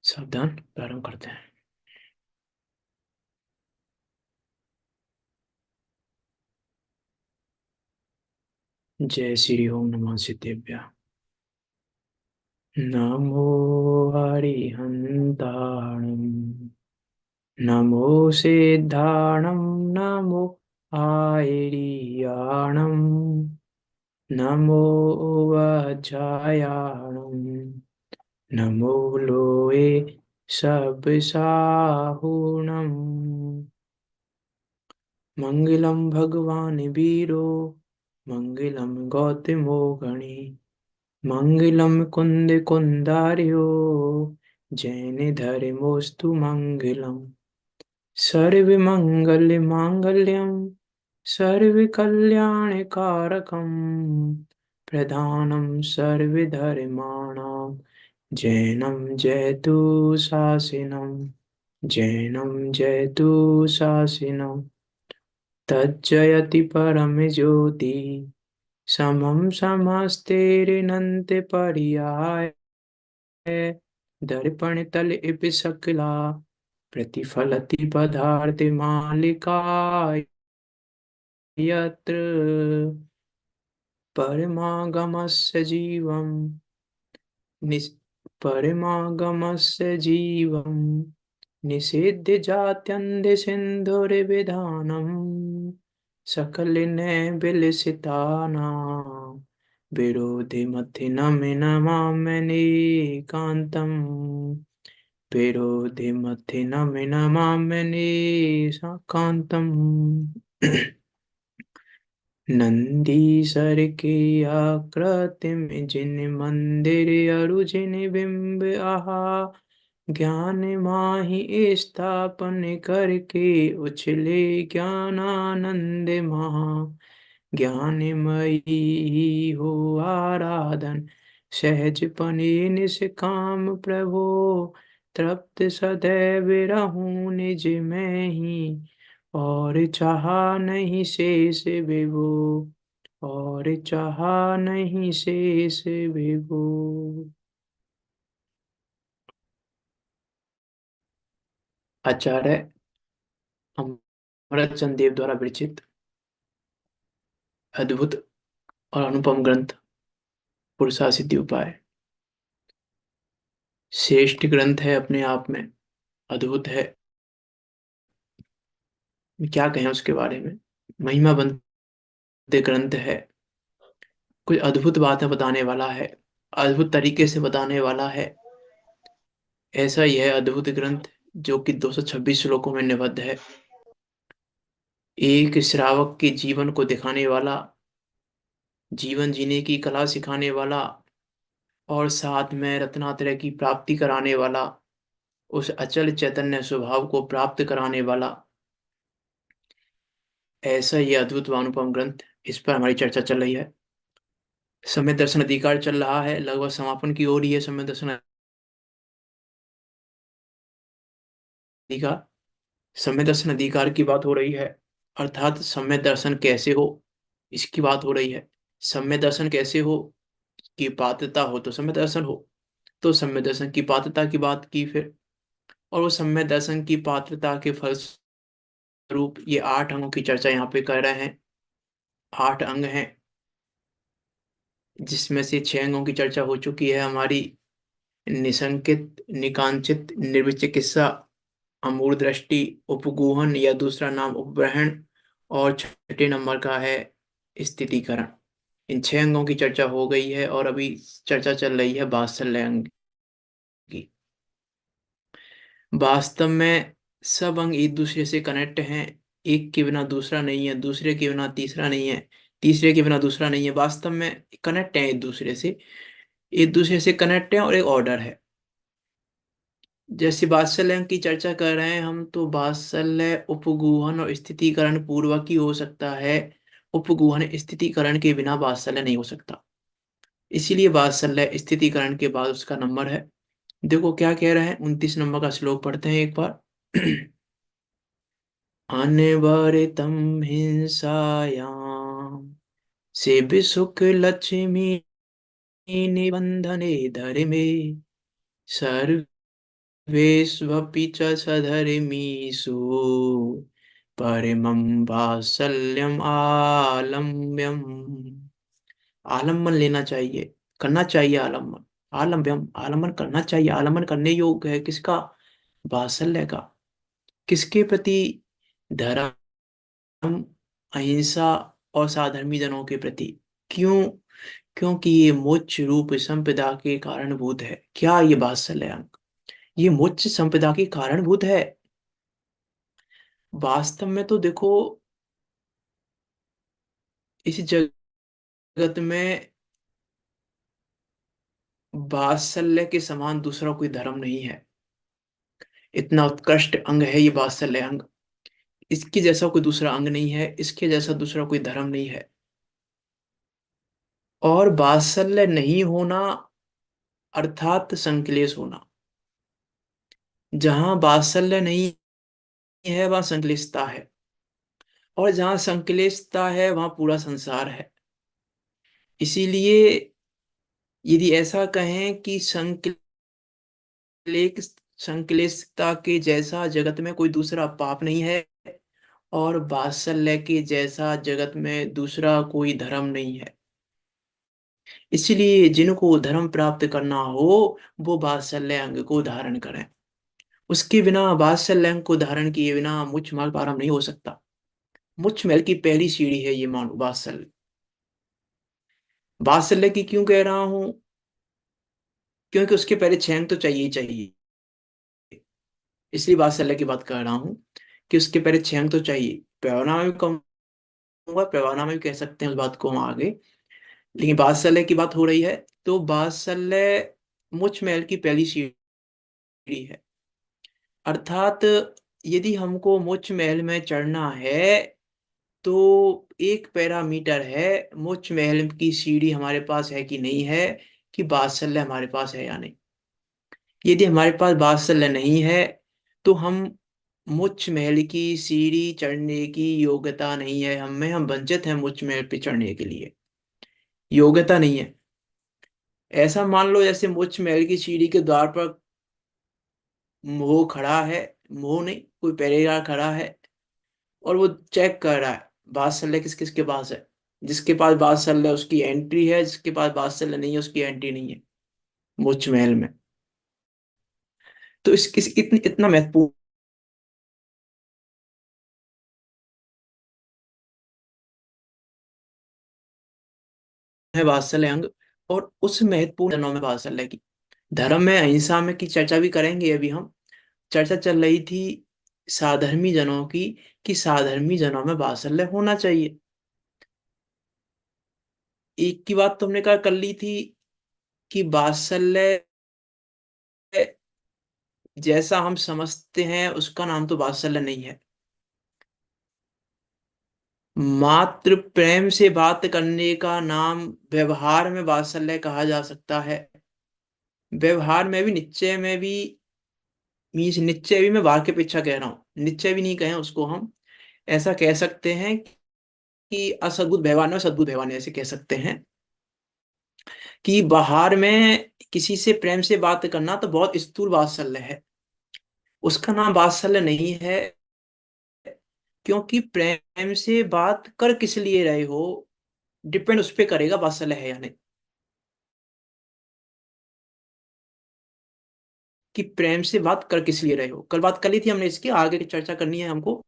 सावधान, प्रारंभ करते हैं। जय श्री ओम नमः सिद्धेभ्य। नमो हरिहन्ताणं, नमो सिद्धाणं, नमो आयर्याणं, नमो वज्रायाणं, नमो लोए सब साहुणम्। मंगलम भगवान वीरो, मंगलम गौतमो गणे, मंगलम कुंद कुंदार्यो, जैन धर्मोस्तु मंगलम। सर्व मंगल मांगल्यम, सर्व कल्याण कारकम, प्रधानम सर्व धर्माणाम, जैनम जयतु शासनम, जैनम जयतु शासनम। तज्जयति परम ज्योति, समम समस्तेरिनंत पर्याय, दर्पण तल इप सकला, प्रतिफलति पदार्थ मालिका, यत्र परमागमस्य जीवम, निस परमागमस्य जीवम, निषिद्ध जात्यन्ध सिन्धुर्विधानम्, सकलिने विलसितानां, विरोधिमथिनमिनमाम्यनेकान्तम्, विरोधिमथिनमिनमाम्यनेकान्तम्। नंदीसर की आकृति में जिन मंदिर अरु जिन बिंब आहा, ज्ञान माहि स्थापन करके उछले ज्ञानानंद महा। ज्ञानमयी हो आराधन, सहज पने निष्काम प्रभो, तृप्त सदैव रहूं निज में ही, और चाहा नहीं शेष विभो, और चाहा नहीं शेष विभो। आचार्य अमृत चंद देव द्वारा विरचित अद्भुत और अनुपम ग्रंथ पुरुषा सिद्धि उपाय श्रेष्ठ ग्रंथ है, अपने आप में अद्भुत है। क्या कहें उसके बारे में। महिमा बनते ग्रंथ है, कोई अद्भुत बातें बताने वाला है, अद्भुत तरीके से बताने वाला है। ऐसा ही है अद्भुत ग्रंथ जो कि 226 श्लोकों में निबद्ध है। एक श्रावक के जीवन को दिखाने वाला, जीवन जीने की कला सिखाने वाला, और साथ में रत्नात्रय की प्राप्ति कराने वाला, उस अचल चैतन्य स्वभाव को प्राप्त कराने वाला, ऐसा ये अद्भुत व अनुपम ग्रंथ, इस पर हमारी चर्चा चल रही है। समय दर्शन अधिकार चल रहा है, लगभग समापन की ओर ही है समय दर्शन अधिकार। समय दर्शन अधिकार की बात हो रही है, अर्थात समय दर्शन कैसे हो इसकी बात हो रही है। समय दर्शन कैसे हो की पात्रता हो तो समय दर्शन हो, तो समय दर्शन की पात्रता की बात की फिर, और वो समय दर्शन की पात्रता के फलस्वरूप ये 8 अंगों की चर्चा यहाँ पे कर रहे हैं। 8 अंग हैं, जिसमें से 6 अंगों की चर्चा हो चुकी है हमारी। निसंकित, निकांचित, निर्विचिकित्सा, अमूढ़ दृष्टि, उपगूहन या दूसरा नाम उपग्रहण, और छठे नंबर का है स्थितीकरण। इन 6 अंगों की चर्चा हो गई है और अभी चर्चा चल रही है वात्सल्य अंग की। वास्तव में सब अंग एक दूसरे से कनेक्ट हैं। एक के बिना दूसरा नहीं है, दूसरे के बिना तीसरा नहीं है, तीसरे के बिना दूसरा नहीं है। वास्तव में कनेक्ट हैं एक दूसरे से, एक दूसरे से कनेक्ट हैं और एक ऑर्डर है। जैसे वात्सल्य अंग की चर्चा कर रहे हैं हम, तो वात्सल्य उपगूहन और स्थितीकरण पूर्वक ही हो सकता है। उपगूहन स्थितीकरण के बिना वात्सल्य नहीं हो सकता। इसीलिए वात्सल्य स्थितीकरण के बाद उसका नंबर है। देखो क्या कह रहे हैं, 29 नंबर का श्लोक पढ़ते हैं एक बार। अनवरतम हिंसायाम, सेव सुख लक्ष्मी निबंधने धर्मे सर्वेष्वपि च सधर्मीषु परमं वात्सल्यम् आलम्ब्यम्। आलम्बन लेना चाहिए, करना चाहिए आलम्बन। आलम्बन, आलम्बन करना चाहिए। आलम्बन करने योग्य है किसका? वात्सल्य का। किसके प्रति? धर्म, अहिंसा और साधर्मी जनों के प्रति। क्यों? क्योंकि ये मोक्ष रूप संपदा के कारणभूत है। क्या ये वात्सल्य अंग? ये मोक्ष संपदा के कारणभूत है। वास्तव में तो देखो, इस जगत में वात्सल्य के समान दूसरा कोई धर्म नहीं है। इतना उत्कृष्ट अंग है ये वात्सल्य अंग। इसके जैसा कोई दूसरा अंग नहीं है, इसके जैसा दूसरा कोई धर्म नहीं है। और वात्सल्य नहीं होना अर्थात संक्लेश होना। जहां वात्सल्य नहीं है वहां संक्लिष्टता है, और जहां संक्लिष्टता है वहां पूरा संसार है। इसीलिए यदि ऐसा कहें कि संक्लिष्टता के जैसा जगत में कोई दूसरा पाप नहीं है, और वात्सल्य के जैसा जगत में दूसरा कोई धर्म नहीं है। इसलिए जिनको धर्म प्राप्त करना हो वो वात्सल्य अंग को धारण करें। उसके बिना, वात्सल्य अंग को धारण किए बिना मुझ मार्ग प्रारंभ नहीं हो सकता। मुझ महल की पहली सीढ़ी है ये मानो वात्सल्य। वात्सल्य की क्यों कह रहा हूं? क्योंकि उसके पहले छेंग तो चाहिए ही चाहिए। इसलिए वात्सल्य की बात कर रहा हूं कि उसके पहले छेंग तो चाहिए। पैवाना में भी कहूंगा, पैवाना में भी कह सकते हैं उस बात को हम आगे। लेकिन वात्सल्य की बात हो रही है, तो वात्सल्य मुझ महल की पहली सीढ़ी है। अर्थात यदि हमको मुच्च महल में चढ़ना है तो एक पैरामीटर है, मुच्च महल की सीढ़ी हमारे पास है कि नहीं है, कि वात्सल्य हमारे पास है या नहीं। यदि हमारे पास वात्सल्य नहीं है तो हम मुच्च महल की सीढ़ी चढ़ने की योग्यता नहीं है हमें, हम वंचित हैं मुच्च महल पे चढ़ने के लिए। योग्यता नहीं है। ऐसा मान लो जैसे मुच्च महल की सीढ़ी के द्वार पर मोह खड़ा है। मोह नहीं, कोई पहरेदार खड़ा है और वो चेक कर रहा है वात्सल्य किस किस के पास है। जिसके पास वात्सल्य है उसकी एंट्री है, जिसके पास वात्सल्य नहीं है उसकी एंट्री नहीं है मुच्च महल में। तो इस इतना महत्वपूर्ण है वात्सल्य अंग। और उस महत्वपूर्ण जनों में वात्सल्य की, धर्म में अहिंसा में की चर्चा भी करेंगे अभी हम। चर्चा चल रही थी साधर्मी जनों की, कि साधर्मी जनों में वात्सल्य होना चाहिए। एक की बात तुमने कहा कर ली थी कि वात्सल्य जैसा हम समझते हैं उसका नाम तो वात्सल्य नहीं है। मात्र प्रेम से बात करने का नाम व्यवहार में वात्सल्य कहा जा सकता है। व्यवहार में भी, निश्चय में भी, मीन्स निश्चय भी मैं वाक्य अपेक्षा कह रहा हूँ, निश्चय भी नहीं कहें उसको हम। ऐसा कह सकते हैं कि असद्भुत व्यवहार में सद्भुत व्यवहार में, ऐसे कह सकते हैं कि बाहर में किसी से प्रेम से बात करना तो बहुत स्थूल वात्सल्य है, उसका नाम वात्सल्य नहीं है। क्योंकि प्रेम से बात कर किस लिए रहे हो डिपेंड उस पर करेगा वात्सल्य है या नहीं। कि प्रेम से बात कर किस लिए रहे हो, कल बात कर ली थी हमने, इसकी आगे की चर्चा करनी है हमको।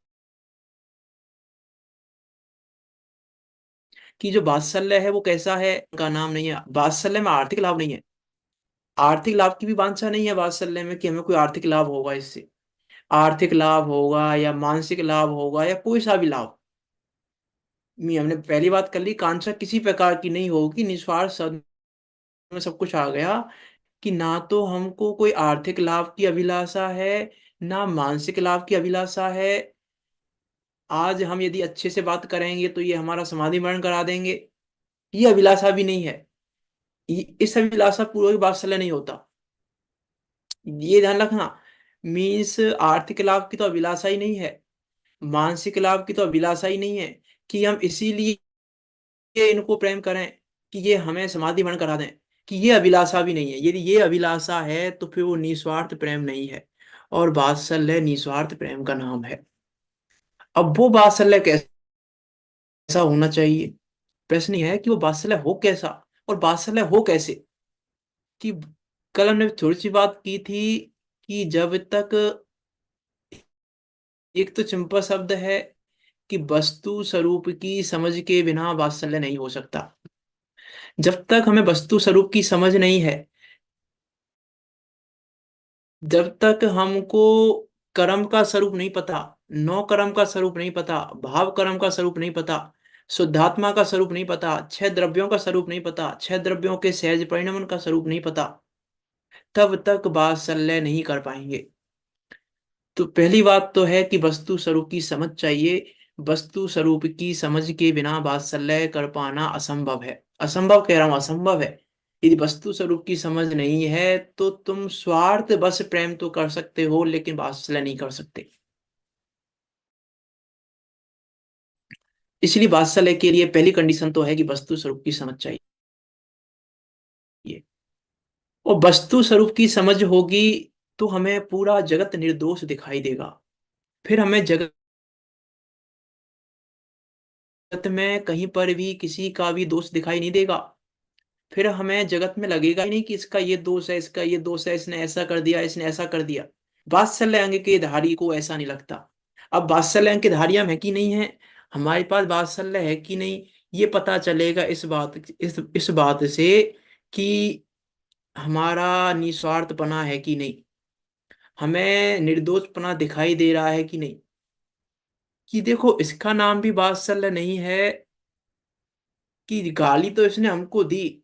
कि जो वात्सल्य है वो कैसा है का नाम नहीं है। वात्सल्य में आर्थिक लाभ नहीं है। आर्थिक लाभ की भी वांछा नहीं है वात्सल्य में, कि हमें कोई आर्थिक लाभ होगा इससे। आर्थिक लाभ होगा या मानसिक लाभ होगा या कोई सा भी लाभ, हमने पहली बात कर ली, कांक्षा किसी प्रकार की नहीं होगी। निस्वार्थ सद में सब कुछ आ गया। कि ना तो हमको कोई आर्थिक लाभ की अभिलाषा है, ना मानसिक लाभ की अभिलाषा है। आज हम यदि अच्छे से बात करेंगे तो ये हमारा समाधि मरण करा देंगे, ये अभिलाषा भी नहीं है। इस अभिलाषा पूर्वक वात्सल्य नहीं होता, ये ध्यान रखना। मीन्स आर्थिक लाभ की तो अभिलाषा ही नहीं है, मानसिक लाभ की तो अभिलाषा ही नहीं है, कि हम इसीलिए इनको प्रेम करें कि ये हमें समाधि मरण करा दें। कि ये अभिलाषा भी नहीं है। यदि ये अभिलाषा है तो फिर वो निस्वार्थ प्रेम नहीं है, और वात्सल्य निस्वार्थ प्रेम का नाम है। अब वो वात्सल्य कैसा होना चाहिए? प्रश्न यह है कि वो वात्सल्य हो कैसा, और वात्सल्य हो कैसे। कि कल हमने थोड़ी सी बात की थी कि जब तक, एक तो सिंपल शब्द है कि वस्तु स्वरूप की समझ के बिना वात्सल्य नहीं हो सकता। जब तक हमें वस्तु स्वरूप की समझ नहीं है, जब तक हमको कर्म का स्वरूप नहीं पता, नौ कर्म का स्वरूप नहीं पता, भाव कर्म का स्वरूप नहीं पता, शुद्धात्मा का स्वरूप नहीं पता, छह द्रव्यों का स्वरूप नहीं पता, छह द्रव्यों के सहज परिणमन का स्वरूप नहीं पता, तब तक वात्सल्य नहीं कर पाएंगे। तो पहली बात तो है कि वस्तु स्वरूप की समझ चाहिए। वस्तु स्वरूप की समझ के बिना वात्सल्य कर पाना असंभव है। असंभव कह रहा हूं, असंभव है। यदि वस्तु स्वरूप की समझ नहीं है तो तुम स्वार्थ बस प्रेम तो कर सकते हो, लेकिन वात्सल्य नहीं कर सकते। इसलिए वात्सल्य के लिए पहली कंडीशन तो है कि वस्तु स्वरूप की समझ चाहिए, और वस्तु स्वरूप की समझ होगी तो हमें पूरा जगत निर्दोष दिखाई देगा। फिर हमें जगत में कहीं पर भी किसी का भी दोष दिखाई नहीं देगा। फिर हमें जगत में लगेगा ही नहीं कि इसका ये दोष है, इसका ये दोष है, इसने ऐसा कर दिया, इसने ऐसा कर दिया। वात्सल्य अंग के धारी को ऐसा नहीं लगता। अब वात्सल्य अंग के धारी हम है कि नहीं है, हमारे पास वात्सल्य है कि नहीं, ये पता चलेगा इस बात से कि हमारा निस्वार्थपना है कि नहीं, हमें निर्दोषपना दिखाई दे रहा है कि नहीं। कि देखो, इसका नाम भी वात्सल्य नहीं है कि गाली तो इसने हमको दी,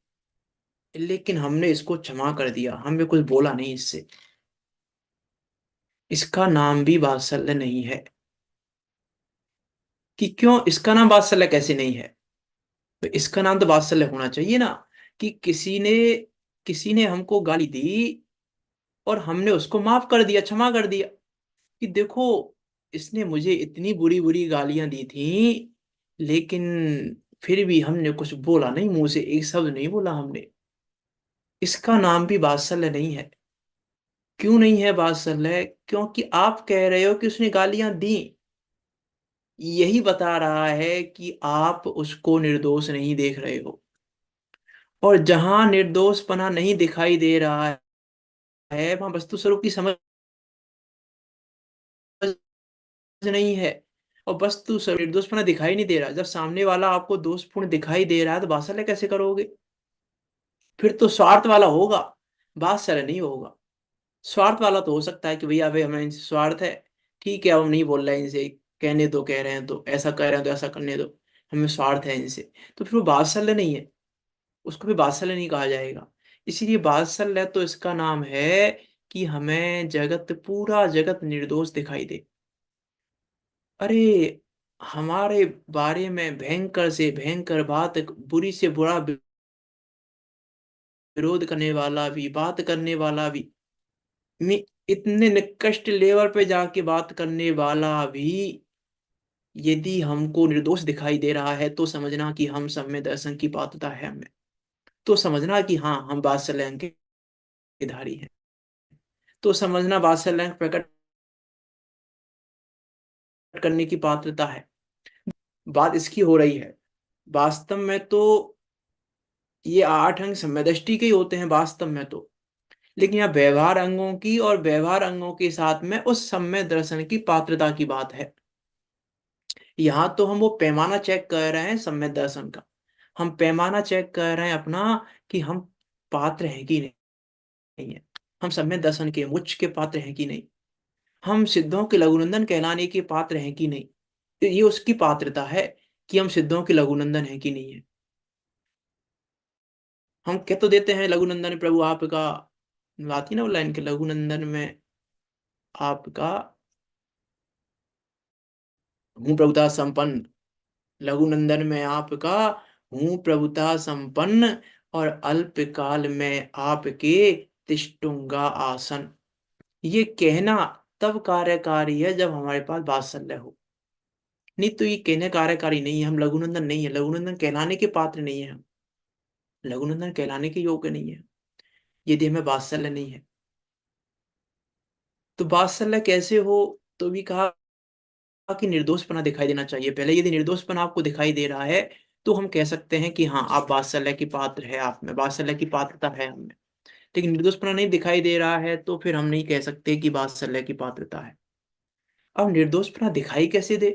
लेकिन हमने इसको क्षमा कर दिया, हमें कुछ बोला नहीं इससे। इसका नाम भी वात्सल्य नहीं है। कि क्यों इसका नाम वात्सल्य कैसे नहीं है? तो इसका नाम तो वात्सल्य होना चाहिए ना। कि किसी ने हमको गाली दी और हमने उसको माफ कर दिया, क्षमा कर दिया। कि देखो, इसने मुझे इतनी बुरी बुरी गालियां दी थी, लेकिन फिर भी हमने कुछ बोला नहीं, मुंह से एक शब्द नहीं बोला हमने। इसका नाम भी वात्सल्य नहीं है। क्यों नहीं है वात्सल्य? क्योंकि आप कह रहे हो कि उसने गालियां दी, यही बता रहा है कि आप उसको निर्दोष नहीं देख रहे हो। और जहां निर्दोषपना नहीं दिखाई दे रहा है, वहां वस्तु स्वरूप की समझ नहीं है। और वस्तु स्वरूप निर्दोषपना दिखाई नहीं दे रहा, जब सामने वाला आपको दोषपूर्ण दिखाई दे रहा है तो वात्सल्य कैसे करोगे? फिर तो स्वार्थ वाला होगा, वात्सल्य नहीं होगा। स्वार्थ वाला तो हो सकता है कि भैया भाई हमें इनसे स्वार्थ है, ठीक है, अब हम नहीं बोल रहे हैं इनसे, कहने दो, कह रहे हैं तो ऐसा कह रहे हैं तो ऐसा करने दो, हमें स्वार्थ है इनसे। तो फिर वो वात्सल्य नहीं है, उसको भी वात्सल्य नहीं कहा जाएगा। इसीलिए वात्सल्य तो इसका नाम है कि हमें जगत, पूरा जगत निर्दोष दिखाई दे। अरे, हमारे बारे में भयंकर से भयंकर बात, बुरी से बुरा विरोध करने वाला भी, बात करने वाला भी, इतने निकृष्ट लेवल पे जाके बात करने वाला भी, यदि हमको निर्दोष दिखाई दे रहा है तो समझना कि हम सब में दर्शन की पात्रता है हमें। तो समझना कि हाँ, हम वात्सल्य के धारी हैं। तो समझना वात्सल्य प्रकट करने की पात्रता है। बात इसकी हो रही है। वास्तव में तो ये आठ अंग समदृष्टि के ही होते हैं वास्तव में तो। लेकिन यहाँ व्यवहार अंगों की, और व्यवहार अंगों के साथ में उस सम्य दर्शन की पात्रता की बात है। यहाँ तो हम वो पैमाना चेक कर रहे हैं सम्य दर्शन का। हम पैमाना चेक कर रहे हैं अपना, कि हम पात्र हैं कि नहीं है, हम सम्य दर्शन के मुच्च के पात्र हैं कि नहीं, हम सिद्धों के लघुनंदन कहलाने के पात्र हैं कि नहीं। तो ये उसकी पात्रता है कि हम सिद्धों के लघुनंदन हैं कि नहीं है। हम कह तो देते हैं लघुनंदन प्रभु आपका, आती ना वो लाइन के लघुनंदन में आपका हूँ प्रभुता संपन्न, लघुनंदन में आपका हूँ प्रभुता संपन्न, और अल्प काल में आपके तिष्ठूंगा आसन। ये कहना तब कार्यकारी है जब हमारे पास वात्सल्य हो। नहीं तो ये कहने कार्यकारी नहीं है, हम लघुनंदन नहीं है, लघुनंदन कहलाने के पात्र नहीं है हम। लघुनंदन कहलाने के योग्य नहीं है यदि हमें वात्सल्य नहीं है। तो वात्सल्य कैसे हो, तो भी कहा कि निर्दोषपना दिखाई देना चाहिए। पहले यदि निर्दोषपना आपको दिखाई दे रहा है, तो हम कह सकते हैं कि हाँ, आप वात्सल्य की पात्र है, आप में वात्सल्य की पात्रता है हम में। लेकिन निर्दोषपना नहीं दिखाई दे रहा है, तो फिर हम नहीं कह सकते कि वात्सल्य की पात्रता है। अब निर्दोषपना दिखाई कैसे दे?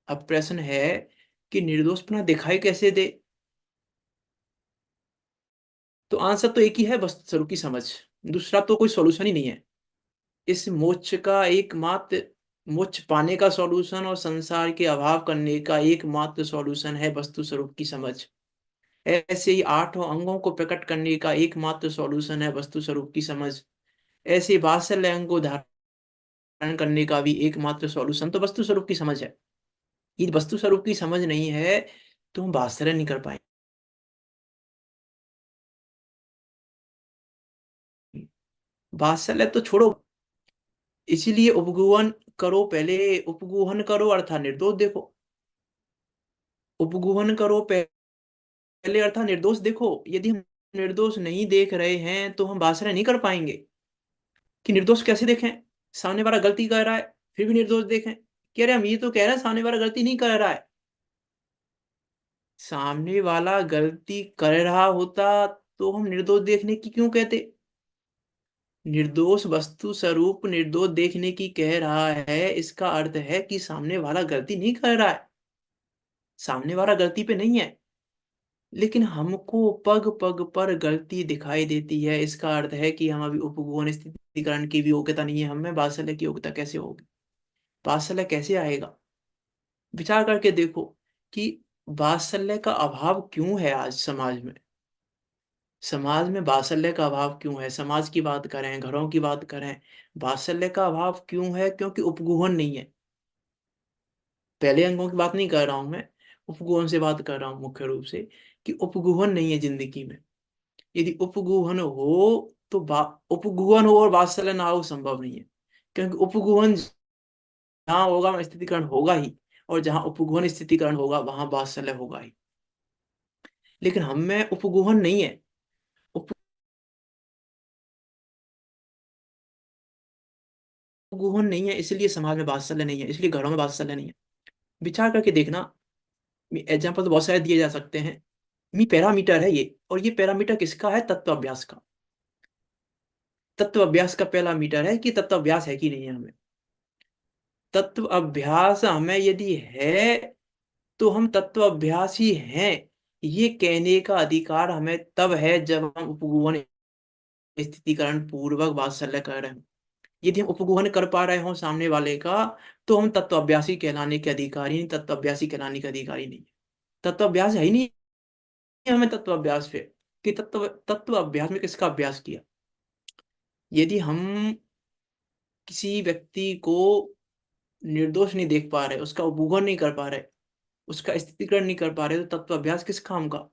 अब प्रश्न है कि निर्दोषपना दिखाई कैसे दे? तो आंसर तो एक ही है, वस्तु स्वरूप की समझ। दूसरा तो कोई सॉल्यूशन ही नहीं है। इस मोक्ष का एकमात्र, मोक्ष पाने का सॉल्यूशन और संसार के अभाव करने का एकमात्र सॉल्यूशन है वस्तु स्वरूप की समझ। ऐसे ही आठों अंगों को प्रकट करने का एकमात्र सॉल्यूशन है वस्तु स्वरूप की समझ। ऐसे वात्सल्य अंग को धारण करने का भी एकमात्र सॉल्यूशन तो वस्तु स्वरूप की समझ है। यदि वस्तु स्वरूप की समझ नहीं है, तो हम वात्सल्य नहीं कर पाएंगे। वात्सल्य तो छोड़ो, इसीलिए उपगुहन करो, पहले उपगुहन करो अर्थात निर्दोष देखो। उपगुहन करो पहले अर्थात निर्दोष देखो। यदि हम निर्दोष नहीं देख रहे हैं, तो हम वात्सल्य नहीं कर पाएंगे। कि निर्दोष कैसे देखें? सामने वाला गलती कर रहा है, फिर भी निर्दोष देखें? कह रहे हम ये तो कह रहे हैं सामने वाला गलती नहीं कर रहा है। सामने वाला गलती कर रहा होता तो हम निर्दोष देखने की क्यों कहते? निर्दोष वस्तु स्वरूप निर्दोष देखने की कह रहा है, इसका अर्थ है कि सामने वाला गलती नहीं कर रहा है, सामने वाला गलती पे नहीं है, लेकिन हमको पग पग पर गलती दिखाई देती है। इसका अर्थ है कि हम अभी उपगुहन स्थितिकरण की भी योग्यता नहीं है हमें। वात्सल्य की योग्यता कैसे होगी? वात्सल्य कैसे आएगा? विचार करके देखो कि वात्सल्य का अभाव क्यों है आज समाज में। समाज में वात्सल्य का अभाव क्यों है? समाज की बात करें, घरों की बात करें, वात्सल्य का अभाव क्यों है? क्योंकि उपगुहन नहीं है। पहले अंगों की बात नहीं कर रहा हूं मैं, उपगुहन से बात कर रहा हूं मुख्य रूप से, कि उपगुहन नहीं है जिंदगी में। यदि उपगुहन हो तो उपगुहन हो और वात्सल्य ना हो संभव नहीं है। क्योंकि उपगुहन जहां होगा वहां स्थितिकरण होगा ही, और जहां उपगुहन स्थितिकरण होगा वहां वात्सल्य होगा ही। लेकिन हम में उपगुहन नहीं है। उपगुहन नहीं है, इसलिए समाज में वात्सल्य नहीं है, इसलिए घरों में वात्सल्य नहीं है। विचार करके देखना, एग्जाम्पल तो बहुत सारे दिए जा सकते हैं। मी पैरामीटर है ये, और ये पैरामीटर किसका है? तत्व अभ्यास का। तत्व अभ्यास का पहला मीटर है कि तत्व अभ्यास है कि नहीं है हमें। तत्व अभ्यास हमें यदि है, तो हम तत्व अभ्यासी हैं, ये कहने का अधिकार हमें तब है जब हम उपगुहन स्थितिकरण पूर्वक वात्सल्य कर रहे हैं। यदि हम उपगुहन कर पा रहे हो सामने वाले का, तो हम तत्व अभ्यासी कहलाने के अधिकारी नहीं, तत्व अभ्यासी कहलाने के अधिकारी नहीं। तत्व अभ्यास है ही नहीं हमें तत्व अभ्यास पे, कि तत्व तत्व अभ्यास में किसका अभ्यास किया। यदि हम किसी व्यक्ति को निर्दोष नहीं देख पा रहे, उसका उपगुहन नहीं कर पा रहे, उसका स्थितिकरण नहीं कर पा रहे, तो तत्व अभ्यास किस काम का?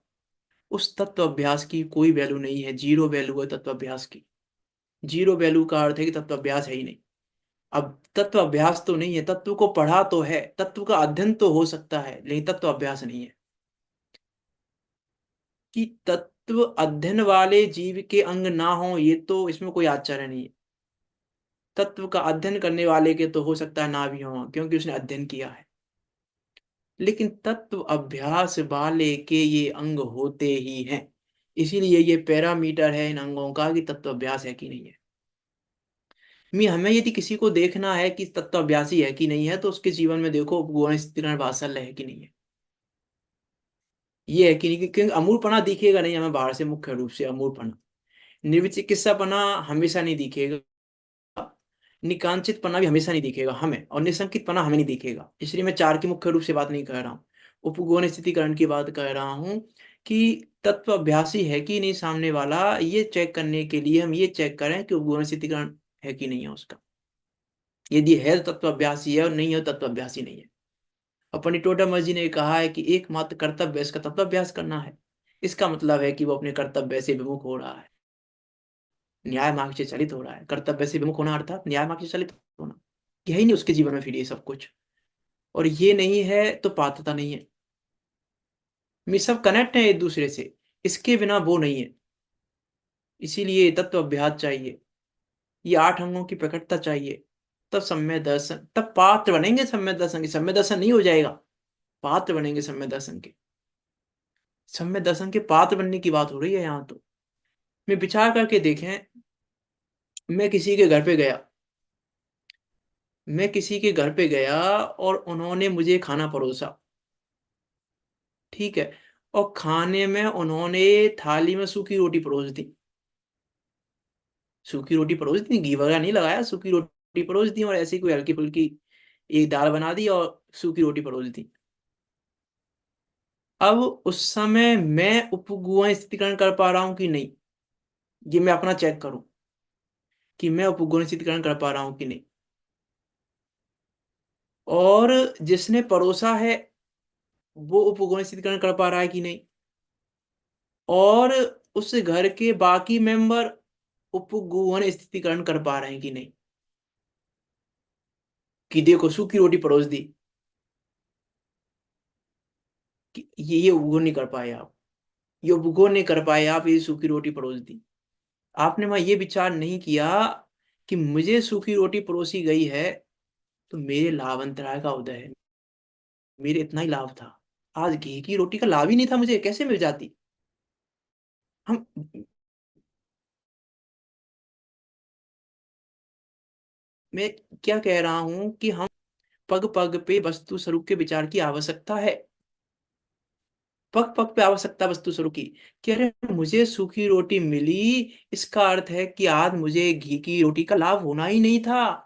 उस तत्व अभ्यास की कोई वैल्यू नहीं है, जीरो वैल्यू है तत्व अभ्यास की। जीरो वैल्यू का अर्थ है कि तत्व अभ्यास है ही नहीं। अब तत्व अभ्यास तो नहीं है, तत्व को पढ़ा तो है, तत्व का अध्ययन तो हो सकता है, लेकिन तत्व अभ्यास नहीं है। कि तत्व अध्ययन वाले जीव के अंग ना हो, ये तो इसमें कोई आश्चर्य नहीं है। तत्व का अध्ययन करने वाले के तो हो सकता है ना भी हो, क्योंकि उसने अध्ययन किया है। लेकिन तत्व अभ्यास वाले के ये अंग होते ही हैं। इसीलिए ये पैरामीटर है इन अंगों का कि तत्व अभ्यास है कि नहीं है। हमें यदि किसी को देखना है कि तत्व अभ्यासी है कि नहीं है, तो उसके जीवन में देखो गुण स्थितिकरण वात्सल्य है कि नहीं है। ये है कि नहीं, क्योंकि अमूर्पणा दिखेगा नहीं हमें बाहर से, मुख्य रूप से अमूर्पणा। निर्विचिकित्सापना हमेशा नहीं दिखेगा, निकांचितपना भी हमेशा नहीं दिखेगा हमें, और निशंकितपना हमें नहीं दिखेगा। इसलिए मैं चार की मुख्य रूप से बात नहीं कर रहा हूँ, उपगुण स्थितिकरण की बात कर रहा हूँ। कि तत्व अभ्यासी है कि नहीं सामने वाला, ये चेक करने के लिए हम ये चेक करें कि उपगुण स्थितिकरण है कि नहीं है उसका। यदि है तो तत्व अभ्यासी है, और नहीं है तो तत्व अभ्यासी नहीं है। अपनी टोटामस जी ने कहा है कि एकमात्र कर्तव्य इसका तत्व अभ्यास करना है। इसका मतलब है कि वो अपने कर्तव्य से विमुख हो रहा है, न्याय मार्ग से चलित हो रहा है। कर्तव्य से विमुख होना अर्थात न्याय मार्ग से चलित होना। यही नहीं उसके जीवन में फिर ये सब कुछ, और ये नहीं है तो पात्रता नहीं है। ये सब कनेक्ट है एक दूसरे से। इसके बिना वो नहीं है। इसीलिए तत्व अभ्यास चाहिए, ये 8 अंगों की प्रकटता चाहिए, तब सम्यक दर्शन, तब पात्र बनेंगे सम्यक दर्शन के। सम्यक दर्शन नहीं हो जाएगा, पात्र बनेंगे सम्यक दर्शन के। सम्यक दर्शन के पात्र बनने की बात हो रही है यहाँ तो। मैं विचार करके देखें, मैं किसी के घर पे गया, मैं किसी के घर पे गया और उन्होंने मुझे खाना परोसा, ठीक है, और खाने में उन्होंने थाली में सूखी रोटी परोस दी। सूखी रोटी परोस दी, घी वगैरह नहीं लगाया, सूखी रोटी परोस दी, और ऐसे ही कोई हल्की फुल्की एक दाल बना दी और सूखी रोटी परोस दी। अब उस समय मैं उपगुआ स्थितिकरण कर पा रहा हूं कि नहीं, ये मैं अपना चेक करूं कि मैं उपगुण स्थितिकरण कर पा रहा हूं कि नहीं। और जिसने परोसा है वो उपगुण स्थितिकरण कर पा रहा है कि नहीं, और उस घर के बाकी मेंबर उपगुण स्थितिकरण कर पा रहे हैं कि नहीं। कि देखो सूखी रोटी परोस दी, कि ये उपगुण नहीं कर पाए आप, ये उपगुण नहीं कर पाए आप, ये सूखी रोटी परोस दी। आपने वहां ये विचार नहीं किया कि मुझे सूखी रोटी परोसी गई है तो मेरे लाभ अंतराय का उदय है, मेरे इतना ही लाभ था। आज घी की रोटी का लाभ ही नहीं था, मुझे कैसे मिल जाती। हम, मैं क्या कह रहा हूं कि हम पग पग पे वस्तु स्वरूप के विचार की आवश्यकता है। पग पग पे आवश्यकता वस्तु स्वरूप की, कि अरे मुझे सूखी रोटी मिली, इसका अर्थ है कि आज मुझे घी की रोटी का लाभ होना ही नहीं था,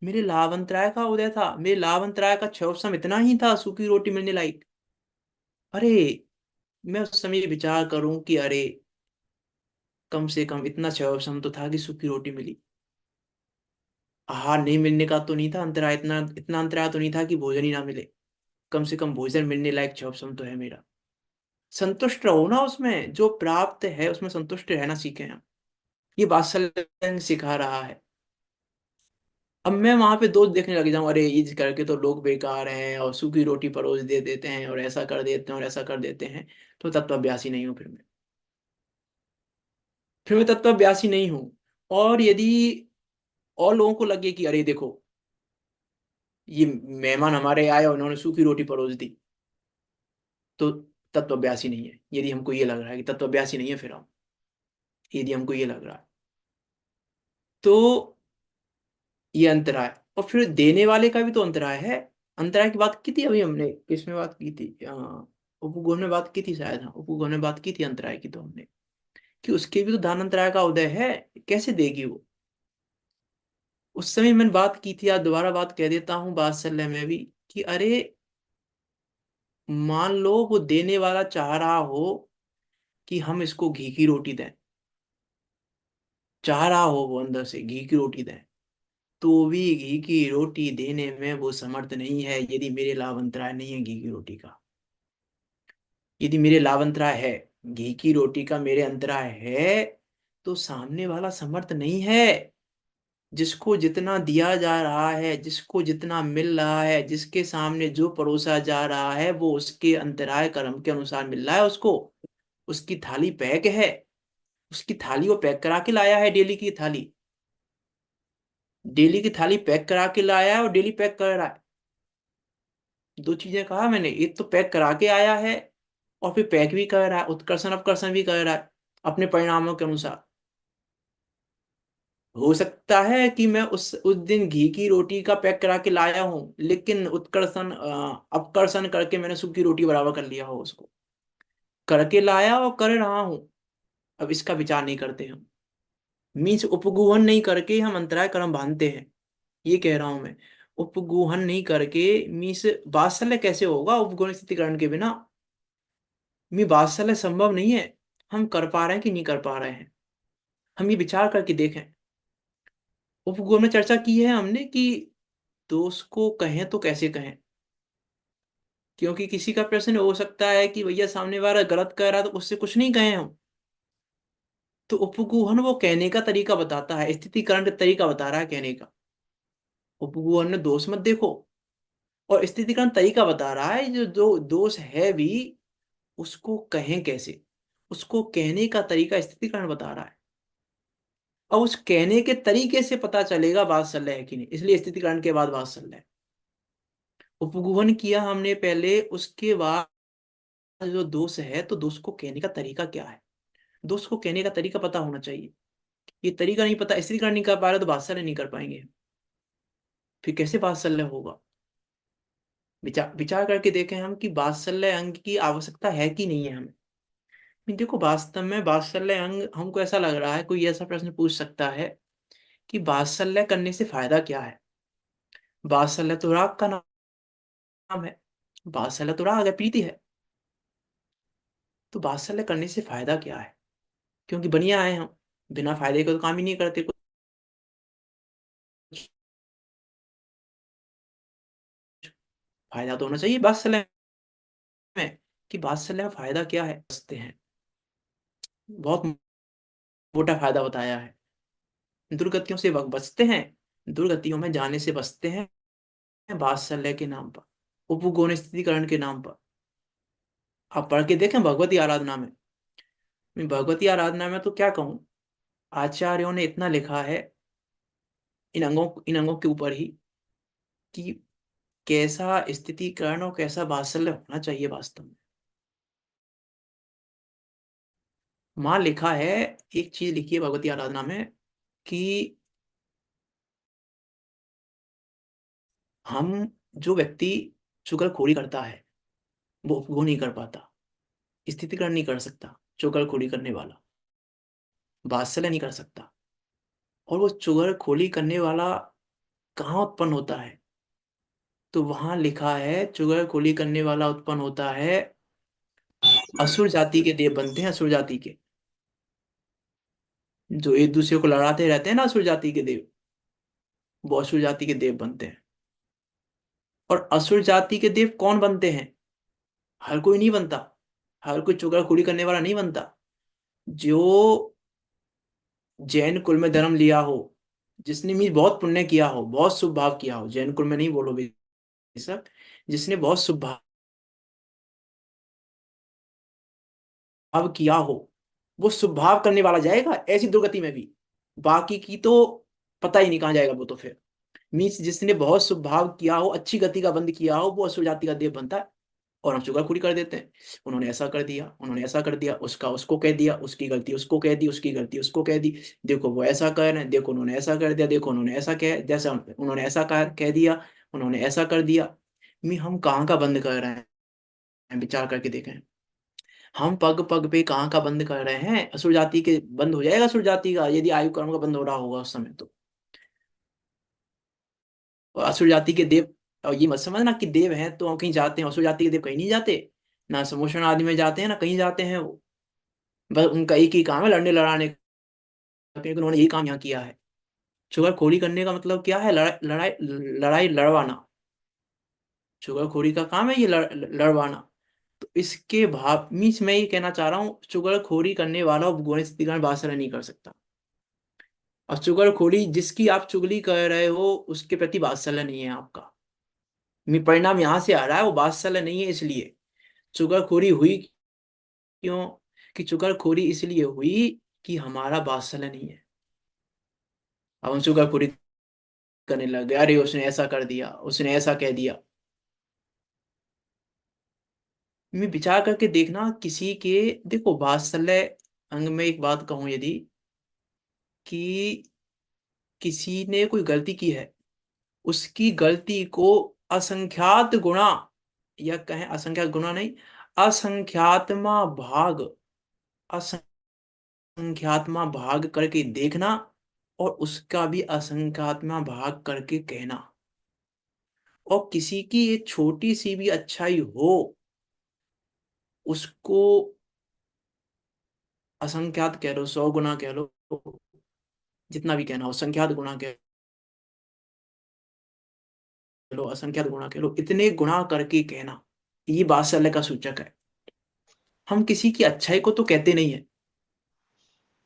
मेरे लाभ अंतराय का उदय था। मेरे लाभ अंतराय का क्षोभ इतना ही था सूखी रोटी मिलने लायक। अरे मैं उस समय विचार करूं कि अरे कम से कम इतना क्षोभ तो था कि सूखी रोटी मिली। आहार नहीं मिलने का तो नहीं था अंतराय, इतना इतना अंतराय तो नहीं था कि भोजन ही ना मिले। कम से कम भोजन मिलने लायक क्षोभ तो है मेरा। संतुष्ट रहो ना, उसमें जो प्राप्त है उसमें संतुष्ट रहना सीखे हम। ये वात्सल्य सिखा रहा है। अब मैं वहां पे दोष देखने लग जाऊं, अरे इस करके तो लोग बेकार हैं और सूखी रोटी परोस दे देते हैं और ऐसा कर देते हैं और ऐसा कर देते हैं, तो तत्वाभ्यासी नहीं हूं फिर मैं तत्वाभ्यासी नहीं हूं। और यदि और लोगों को लगे कि अरे देखो ये मेहमान हमारे आए और उन्होंने सूखी रोटी परोस दी, तो तत्वाभ्यासी नहीं है। यदि हमको ये लग रहा है कि तत्वाभ्यासी नहीं है फिर हम, यदि हमको ये लग रहा है तो ये अंतराय। और फिर देने वाले का भी तो अंतराय है। अंतराय की बात की थी अभी हमने, किसमें बात की थी, उपगुण में बात की थी शायद, हाँ उपगुण में बात की थी अंतराय की तो हमने, कि उसके भी तो दान अंतराय का उदय है, कैसे देगी वो। उस समय मैंने बात की थी, आज दोबारा बात कह देता हूँ वात्सल्य में भी, कि अरे मान लो वो देने वाला चाह रहा हो कि हम इसको घी की रोटी दें, चाह रहा हो वो अंदर से घी की रोटी दें, तो भी घी की रोटी देने में वो समर्थ नहीं है, यदि मेरे लाभ अंतराय नहीं है घी की रोटी का। यदि मेरे लाभ अंतराय है, घी की रोटी का मेरे अंतराय है, तो सामने वाला समर्थ नहीं है। जिसको जितना दिया जा रहा है, जिसको जितना मिल रहा है, जिसके सामने जो परोसा जा रहा है, वो उसके अंतराय कर्म के अनुसार मिल रहा है उसको। उसकी थाली पैक है, उसकी थाली वो पैक करा के लाया है, डेली की थाली, डेली की थाली पैक करा के लाया है और डेली पैक कर रहा है। दो चीजें कहा मैंने, एक तो पैक करा के आया है और फिर पैक भी कर रहा है, उत्कर्षण अपकर्षण भी कर रहा है अपने परिणामों के अनुसार। हो सकता है कि मैं उस दिन घी की रोटी का पैक करा के लाया हूं, लेकिन उत्कर्षण अपकर्षण करके मैंने सूखी रोटी बराबर कर लिया हो उसको, करके लाया और कर रहा हूं। अब इसका विचार नहीं करते हम, मीन्स उपगुहन नहीं करके हम अंतराय कर्म बांधते हैं, ये कह रहा हूं मैं। उपगुहन नहीं करके मीन्स वात्सल्य कैसे होगा उपगुण स्थितिकरण के बिना। मी वात्सल्य संभव नहीं है। हम कर पा रहे हैं कि नहीं कर पा रहे हैं, हम ये विचार करके देखें। उपगुण में चर्चा की है हमने कि दोस्त को कहें तो कैसे कहें, क्योंकि किसी का प्रश्न हो सकता है कि भैया सामने वाला गलत कह रहा है तो उससे कुछ नहीं कहे हम। तो उपगुहन वो कहने का तरीका बताता है, स्थितिकरण का तरीका बता रहा है कहने का। उपगुहन ने दोष मत देखो, और स्थितिकरण तरीका बता रहा है जो जो दोष है भी उसको कहें कैसे, उसको कहने का तरीका स्थितिकरण बता रहा है। और उस कहने के तरीके से पता चलेगा वात्सल्य है कि नहीं, इसलिए स्थितिकरण के बाद वात्सल्य है। उपगुहन किया हमने पहले, उसके बाद जो दोष है तो दोष को कहने का तरीका क्या है, दोष को कहने का तरीका पता होना चाहिए। ये तरीका नहीं पता, स्थिरीकरण नहीं कर पा रहे तो वात्सल्य नहीं कर पाएंगे, फिर कैसे वात्सल्य होगा। विचार विचार करके देखें हम कि वात्सल्य अंग की आवश्यकता है कि नहीं है हमें। देखो वास्तव में वात्सल्य अंग, हमको ऐसा लग रहा है कोई ऐसा प्रश्न पूछ सकता है कि वात्सल्य करने से फायदा क्या है। वात्सल्य तो राग का नाम है, वात्सल्य तो राग है, प्रीति है। तो वात्सल्य करने से फायदा क्या है, क्योंकि बढ़िया है हम, बिना फायदे का तो काम ही नहीं करते। कुछ फायदा तो होना चाहिए वात्सल्य में, कि वात्सल्य में फायदा क्या है, बचते हैं, बहुत मोटा फायदा बताया है। दुर्गतियों से बचते हैं, दुर्गतियों में जाने से बचते हैं वात्सल्य के नाम पर, उपगुण स्थितिकरण के नाम पर। आप पढ़ के देखें भगवती आराधना में, मैं भगवती आराधना में तो क्या कहूँ, आचार्यों ने इतना लिखा है इन अंगों के ऊपर ही, कि कैसा स्थितिकरण और कैसा वात्सल्य होना चाहिए वास्तव में। वहां लिखा है, एक चीज लिखी है भगवती आराधना में, कि हम, जो व्यक्ति चुगलखोरी करता है वो उपभोग नहीं कर पाता, स्थितिकरण नहीं कर सकता, चुगलखोरी करने वाला वात्सल्य नहीं कर सकता। और वो चुगलखोरी करने वाला कहाँ उत्पन्न होता है, तो वहां लिखा है चुगलखोरी करने वाला उत्पन्न होता है, असुर जाति के देव बनते हैं, असुर जाति के, जो एक दूसरे को लड़ाते रहते हैं ना, असुर जाति के देव, वो असुर जाति के देव बनते हैं। और असुर जाति के देव कौन बनते हैं, हर कोई नहीं बनता, हर कोई चुगलखोरी करने वाला नहीं बनता। जो जैन कुल में जन्म लिया हो, जिसने भी बहुत पुण्य किया हो, बहुत शुभ भाव किया हो, जैन कुल में नहीं बोलो सब, जिसने बहुत शुभ भाव किया हो, वो शुभ भाव करने वाला जाएगा ऐसी दुर्गति में भी, बाकी की तो पता ही नहीं कहाँ जाएगा वो तो। फिर मीन्स जिसने बहुत शुभ भाव किया हो, अच्छी गति का बंद किया हो, वो असुर जाति का देव बनता है। और हम चुगलखोरी कर देते हैं, उन्होंने ऐसा कर दिया, उन्होंने ऐसा कर दिया, उसका उसको कह दिया, उसकी गलती उसको कह दी, उसकी गलती उसको कह दी, देखो वो ऐसा कह रहे हैं, देखो उन्होंने ऐसा कर दिया, देखो उन्होंने ऐसा कह, जैसा उन्होंने ऐसा कह दिया, उन्होंने ऐसा कर दिया। हम कहाँ का बंद कर रहे हैं, विचार करके देखें, हम पग पग पे कहाँ का बंद कर रहे हैं। असुर जाति के बंद हो जाएगा, असुर जाति का यदि आयु कर्म का बंद हो रहा होगा उस समय तो। और असुर जाति के देव, और ये मत समझना कि देव हैं तो हम कहीं जाते हैं, असुर जाति के देव कहीं नहीं जाते, ना समोषण आदि में जाते हैं ना कहीं जाते हैं वो, बस उनका एक ही काम है लड़ने लड़ाने का, क्योंकि उन्होंने यही काम यहाँ किया है। चुगलखोरी करने का मतलब क्या है, लड़ाई लड़ाई लड़ाई लड़वाना, चुगलखोरी का काम है ये लड़वाना। तो इसके भाव मीन्स मैं ये कहना चाह रहा हूँ, चुगलखोरी करने वाला उपगुण स्थितिगण वात्सल्य नहीं कर सकता। और चुगलखोरी जिसकी आप चुगली कर रहे हो उसके प्रति वात्सल्य नहीं है आपका, परिणाम यहाँ से आ रहा है, वो वात्सल्य नहीं है। इसलिए चुगलखोरी हुई क्यों, कि चुगलखोरी इसलिए हुई कि हमारा वात्सल्य नहीं है। अब हम चुगलखोरी करने लग गए, अरे उसने ऐसा कर दिया, उसने ऐसा कह दिया। मैं विचार करके देखना किसी के, देखो वात्सल्य अंग में एक बात कहूं यदि, कि किसी ने कोई गलती की है, उसकी गलती को असंख्यात गुणा, या कहें असंख्यात गुणा नहीं, असंख्यात्मा भाग, असंख्यात्मा भाग करके देखना, और उसका भी असंख्यात्मा भाग करके कहना। और किसी की एक छोटी सी भी अच्छाई हो, उसको असंख्यात कह लो, 100 गुना कह लो, जितना भी कहना हो, संख्यात गुणा कह लो, असंख्यात गुणा कह लो, इतने गुणा करके कहना, ये वात्सल्य का सूचक है। हम किसी की अच्छाई को तो कहते नहीं है,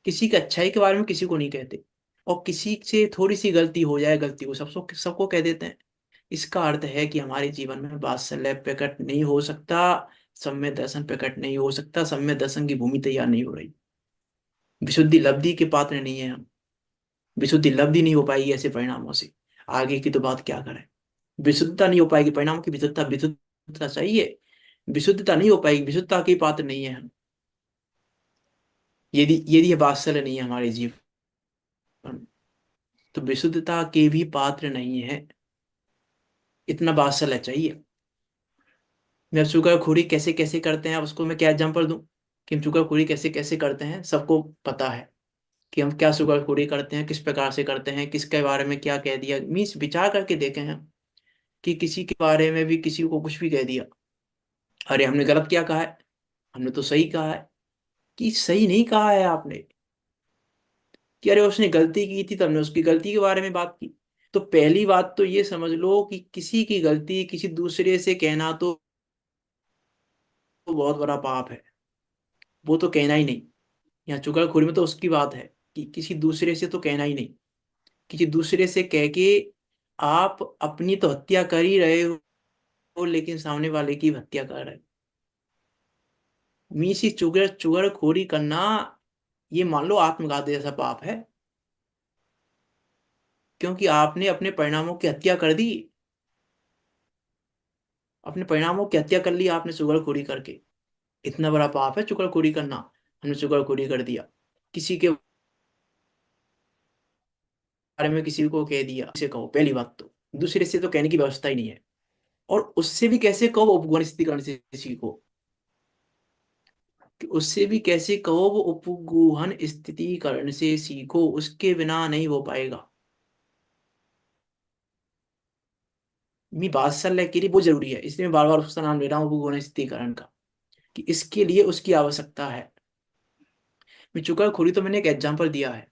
किसी की अच्छाई के बारे में किसी को नहीं कहते, और किसी से थोड़ी सी गलती हो जाए, गलती को सबको सबको कह देते हैं। इसका अर्थ है कि हमारे जीवन में वात्सल्य प्रकट नहीं हो सकता, सम्यक दर्शन प्रकट नहीं हो सकता, सम्यक दर्शन की भूमि तैयार नहीं हो रही। विशुद्धि लब्धि के पात्र नहीं है हम। विशुद्धि लब्धि नहीं हो पाएगी ऐसे परिणामों से। आगे की तो बात क्या करें। विशुद्धता नहीं हो पाएगी, परिणामों की विशुद्धता, विशुद्धता चाहिए, विशुद्धता नहीं हो पाएगी, विशुद्धता के पात्र नहीं है हम। यदि यदि ये वात्सल्य नहीं है हमारे जीवन में, तो विशुद्धता के भी पात्र नहीं है। इतना वात्सल्य चाहिए। मैं चुगलखोरी कैसे कैसे करते हैं, अब उसको मैं क्या एग्जांपल दूं कि हम चुगलखोरी कैसे कैसे करते हैं, सबको पता है कि हम क्या चुगलखोरी करते हैं, किस प्रकार से करते हैं, किसके बारे में क्या कह दिया, मीन्स विचार करके देखे हैं कि किसी के बारे में भी किसी को कुछ भी कह दिया, अरे हमने गलत क्या कहा है, हमने तो सही कहा है, कि सही नहीं कहा है आपने, कि अरे उसने गलती की थी तो हमने उसकी गलती के बारे में बात की। तो पहली बात तो ये समझ लो कि किसी की गलती किसी दूसरे से कहना तो बहुत बड़ा पाप है, वो तो कहना ही नहीं। यहाँ चुगलखोरी में तो उसकी बात है कि किसी दूसरे से तो कहना ही नहीं, किसी दूसरे से कह के आप अपनी तो हत्या कर ही रहे हो, लेकिन सामने वाले की भी हत्या कर रहे हो। मीसी चुगलखोरी करना, ये मान लो आत्मघात जैसा पाप है, क्योंकि आपने अपने परिणामों की हत्या कर दी। अपने परिणामों की हत्या कर ली आपने चुगलखोरी करके। इतना बड़ा पाप है चुगलखोरी करना। हमने चुगलखोरी कर दिया, किसी के बारे में किसी को कह दिया, से कहो पहली बात तो, दूसरे से तो कहने की व्यवस्था ही नहीं है। और उससे भी कैसे कहो, उपगुण स्थितिकरण से सीखो, कि उससे भी कैसे कहो वो उपगुहन स्थितिकरण से सीखो, उसके बिना नहीं हो पाएगा। मी वात्सल्य के लिए वो जरूरी है, इसलिए मैं बार बार उसका नाम ले रहा हूँ उपगुहन स्थितिकरण का, कि इसके लिए उसकी आवश्यकता है। मैं चुगलखोरी तो मैंने एक एग्जाम्पल दिया है,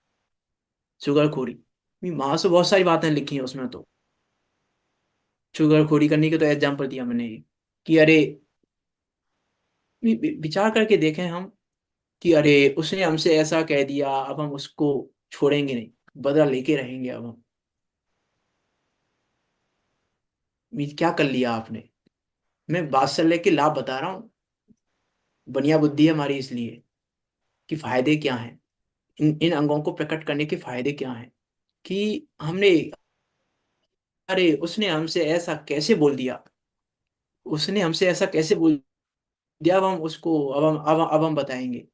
चुगलखोरी वहां से बहुत सारी बातें लिखी हैं उसमें तो, चुगलखोरी करने के तो एग्जाम्पल दिया मैंने ये, कि अरे विचार करके देखें हम, कि अरे उसने हमसे ऐसा कह दिया, अब हम उसको छोड़ेंगे नहीं, बदला लेके रहेंगे अब हम। क्या कर लिया आपने। मैं वात्सल्य के लाभ बता रहा हूँ, बढ़िया बुद्धि है हमारी इसलिए, कि फायदे क्या हैं, इन अंगों को प्रकट करने के फायदे क्या हैं, कि हमने, अरे उसने हमसे ऐसा कैसे बोल दिया, उसने हमसे ऐसा कैसे बोल दिया, अब हम उसको, अब हम बताएंगे,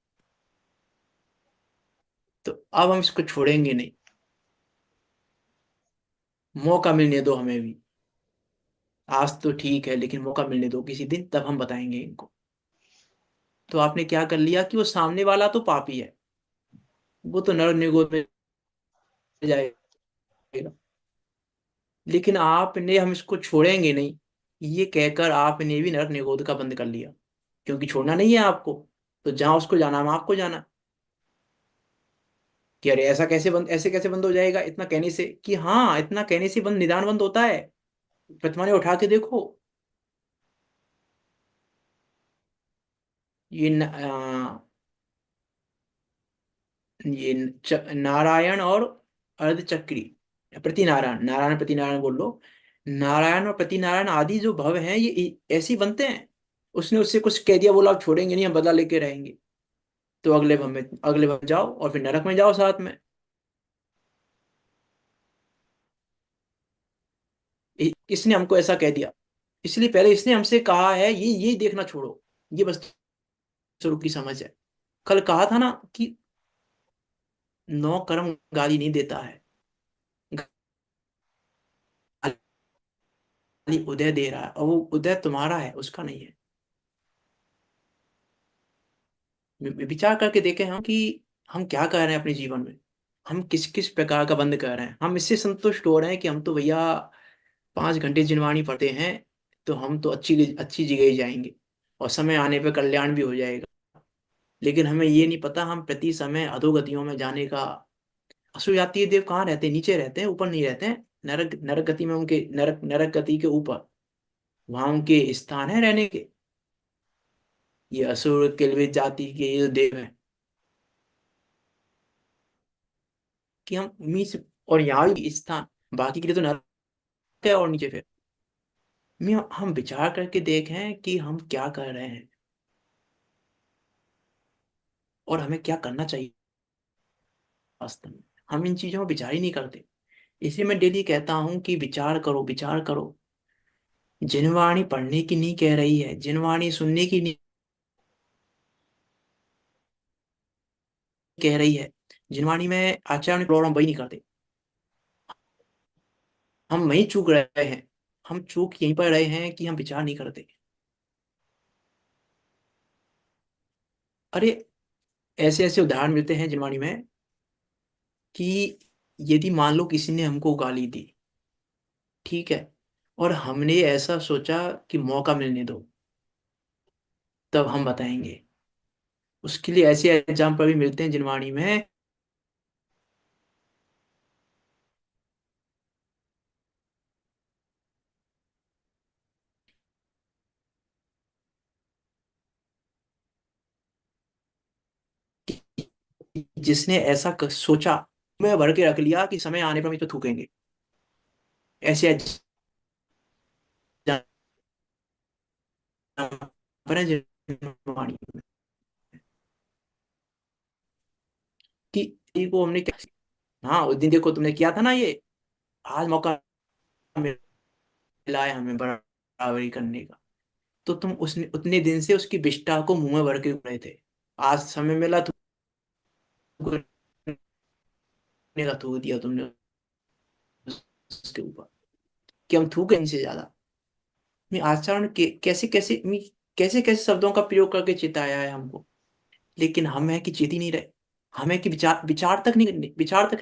तो अब हम इसको छोड़ेंगे नहीं, मौका मिलने दो हमें भी। आज तो ठीक है, लेकिन मौका मिलने दो किसी दिन, तब हम बताएंगे इनको। तो आपने क्या कर लिया कि वो सामने वाला तो पापी है, वो तो नरक निगोद में जाएगा, लेकिन आपने हम इसको छोड़ेंगे नहीं, ये कहकर आपने भी नरक निगोद का बंद कर लिया, क्योंकि छोड़ना नहीं है आपको, तो जहां उसको जाना हम आपको जाना। कि अरे ऐसा कैसे बंद, ऐसे कैसे बंद हो जाएगा इतना कहने से, कि हाँ इतना कहने से बंद, निदान बंद होता है। प्रतिमा ने उठा के देखो, ये ये नारायण और अर्धचक्री, प्रतिनारायण, नारायण प्रतिनारायण बोल लो, नारायण और प्रतिनारायण आदि जो भव हैं ये ऐसे ही बनते हैं। उसने उससे कुछ कह दिया, बोला आप छोड़ेंगे नहीं, हम बदला लेके रहेंगे, तो अगले भव में, अगले भव में जाओ और फिर नरक में जाओ साथ में। इसने हमको ऐसा कह दिया, इसलिए पहले इसने हमसे कहा है, ये देखना छोड़ो, ये बस स्वरूप की समझ है। कल कहा था ना कि नौ कर्म गाली नहीं देता है, गाली उदय दे रहा है, और वो उदय तुम्हारा है, उसका नहीं है। विचार करके देखें हम कि हम क्या कर रहे हैं अपने जीवन में, हम किस किस प्रकार का बंद कर रहे हैं। हम इससे संतुष्ट हो रहे हैं कि हम तो भैया 5 घंटे जिनवाणी पढ़ते हैं, तो हम तो अच्छी अच्छी जगह ही जाएंगे, और समय आने पे कल्याण भी हो जाएगा। लेकिन हमें ये नहीं पता हम प्रति समय अधोगतियों में जाने का, असुर जातीय देव कहाँ रहते हैं, नीचे रहते हैं, ऊपर नहीं रहते हैं। नरक, नरक गति में उनके, नरक गति के ऊपर, वहां उनके स्थान है रहने के। ये असुर किलवित जाति के ये जो देव हैं, कि हम मीस, और यहाँ भी स्थान, बाकी के लिए तो नरक है और नीचे फिर। हम विचार करके देखें कि हम क्या कर रहे हैं। और हमें क्या करना चाहिए वास्तव में, हम इन चीजों में विचार ही नहीं करते। इसी मैं डेली कहता हूँ कि विचार करो, विचार करो। जिनवाणी पढ़ने की नहीं कह रही है, जिनवाणी सुनने की नहीं कह रही है। जिनवाणी में आचरण प्रॉब्लम वही नहीं करते। हम वहीं चूक रहे हैं। हम चूक यहीं पर रहे हैं कि हम विचार नहीं करते। अरे, ऐसे ऐसे उदाहरण मिलते हैं जिनवाणी में कि यदि मान लो किसी ने हमको गाली दी, ठीक है, और हमने ऐसा सोचा कि मौका मिलने दो, तब हम बताएंगे। उसके लिए ऐसे एग्जाम्पल भी मिलते हैं जिनवाणी में कि जिसने ऐसा सोचा, मैं भर के रख लिया कि समय आने पर हम इस पे थूकेंगे। ऐसे एग्जाम्पल हैं जिनवाणी में कि को हमने क्या, हाँ उस दिन देखो तुमने किया था ना ये, आज मौका मिला है हमें बराबरी करने का। तो तुम उसने उतने दिन से उसकी विष्ठा को मुंह में भर के रहे थे, आज समय मिला तो का थूक दिया तुमने उसके ऊपर, कि हम थूके इनसे ज्यादा। मैं आचरण के कैसे कैसे कैसे कैसे शब्दों का प्रयोग करके चिताया है हमको, लेकिन हम है कि चेत ही नहीं रहे। हमें कि विचार तक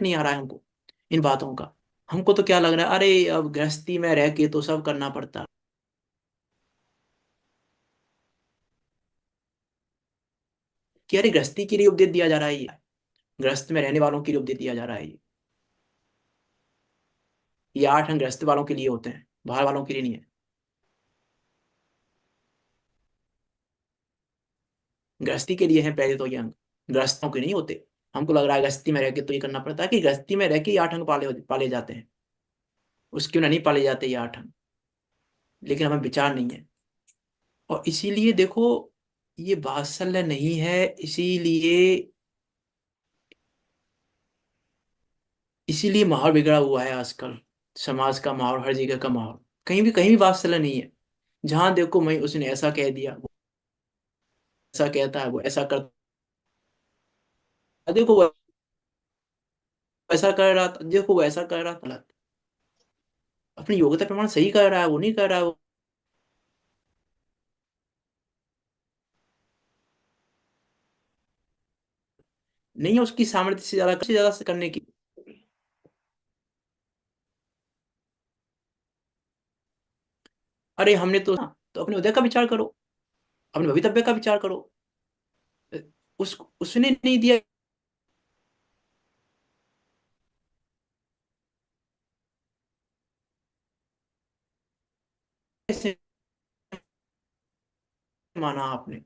नहीं आ रहा है हमको इन बातों का। हमको तो क्या लग रहा है, अरे अब गृहस्थी में रह के तो सब करना पड़ता है, कि अरे गृहस्थी के लिए उपदेश दिया जा रहा है ये, गृहस्थ में रहने वालों के लिए उपदेश दिया जा रहा है ये 8 अंग गृहस्थ वालों के लिए होते हैं, बाहर वालों के लिए नहीं है। गृहस्थी के लिए है पहले तो ये अंग, गृहस्थों के नहीं होते। हमको लग रहा है गृहस्थी में रह के तो ये करना पड़ता है, कि गृहस्थी में रह के ये 8 अंग पाले पाले जाते हैं, उसके बिना नहीं पाले जाते ये 8 अंग। लेकिन हमें विचार नहीं है। और इसीलिए देखो, ये वात्सल्य नहीं है, इसीलिए इसीलिए माहौल बिगड़ा हुआ है आजकल। समाज का माहौल, हर जगह का माहौल, कहीं भी वात्सल्य नहीं है। जहां देखो मैं उसने ऐसा कह दिया, वो ऐसा कहता है, वो ऐसा करता है, देखो वो ऐसा कर रहा था, देखो वो ऐसा कर रहा था, गलत। अपनी योग्यता प्रमाण सही कर रहा है, वो नहीं कर रहा है, वो नहीं है उसकी सामर्थ्य से ज्यादा से करने की। अरे हमने तो अपने उदय का विचार करो, अपने भवितव्य का विचार करो। उसने नहीं दिया, कैसे माना आपने?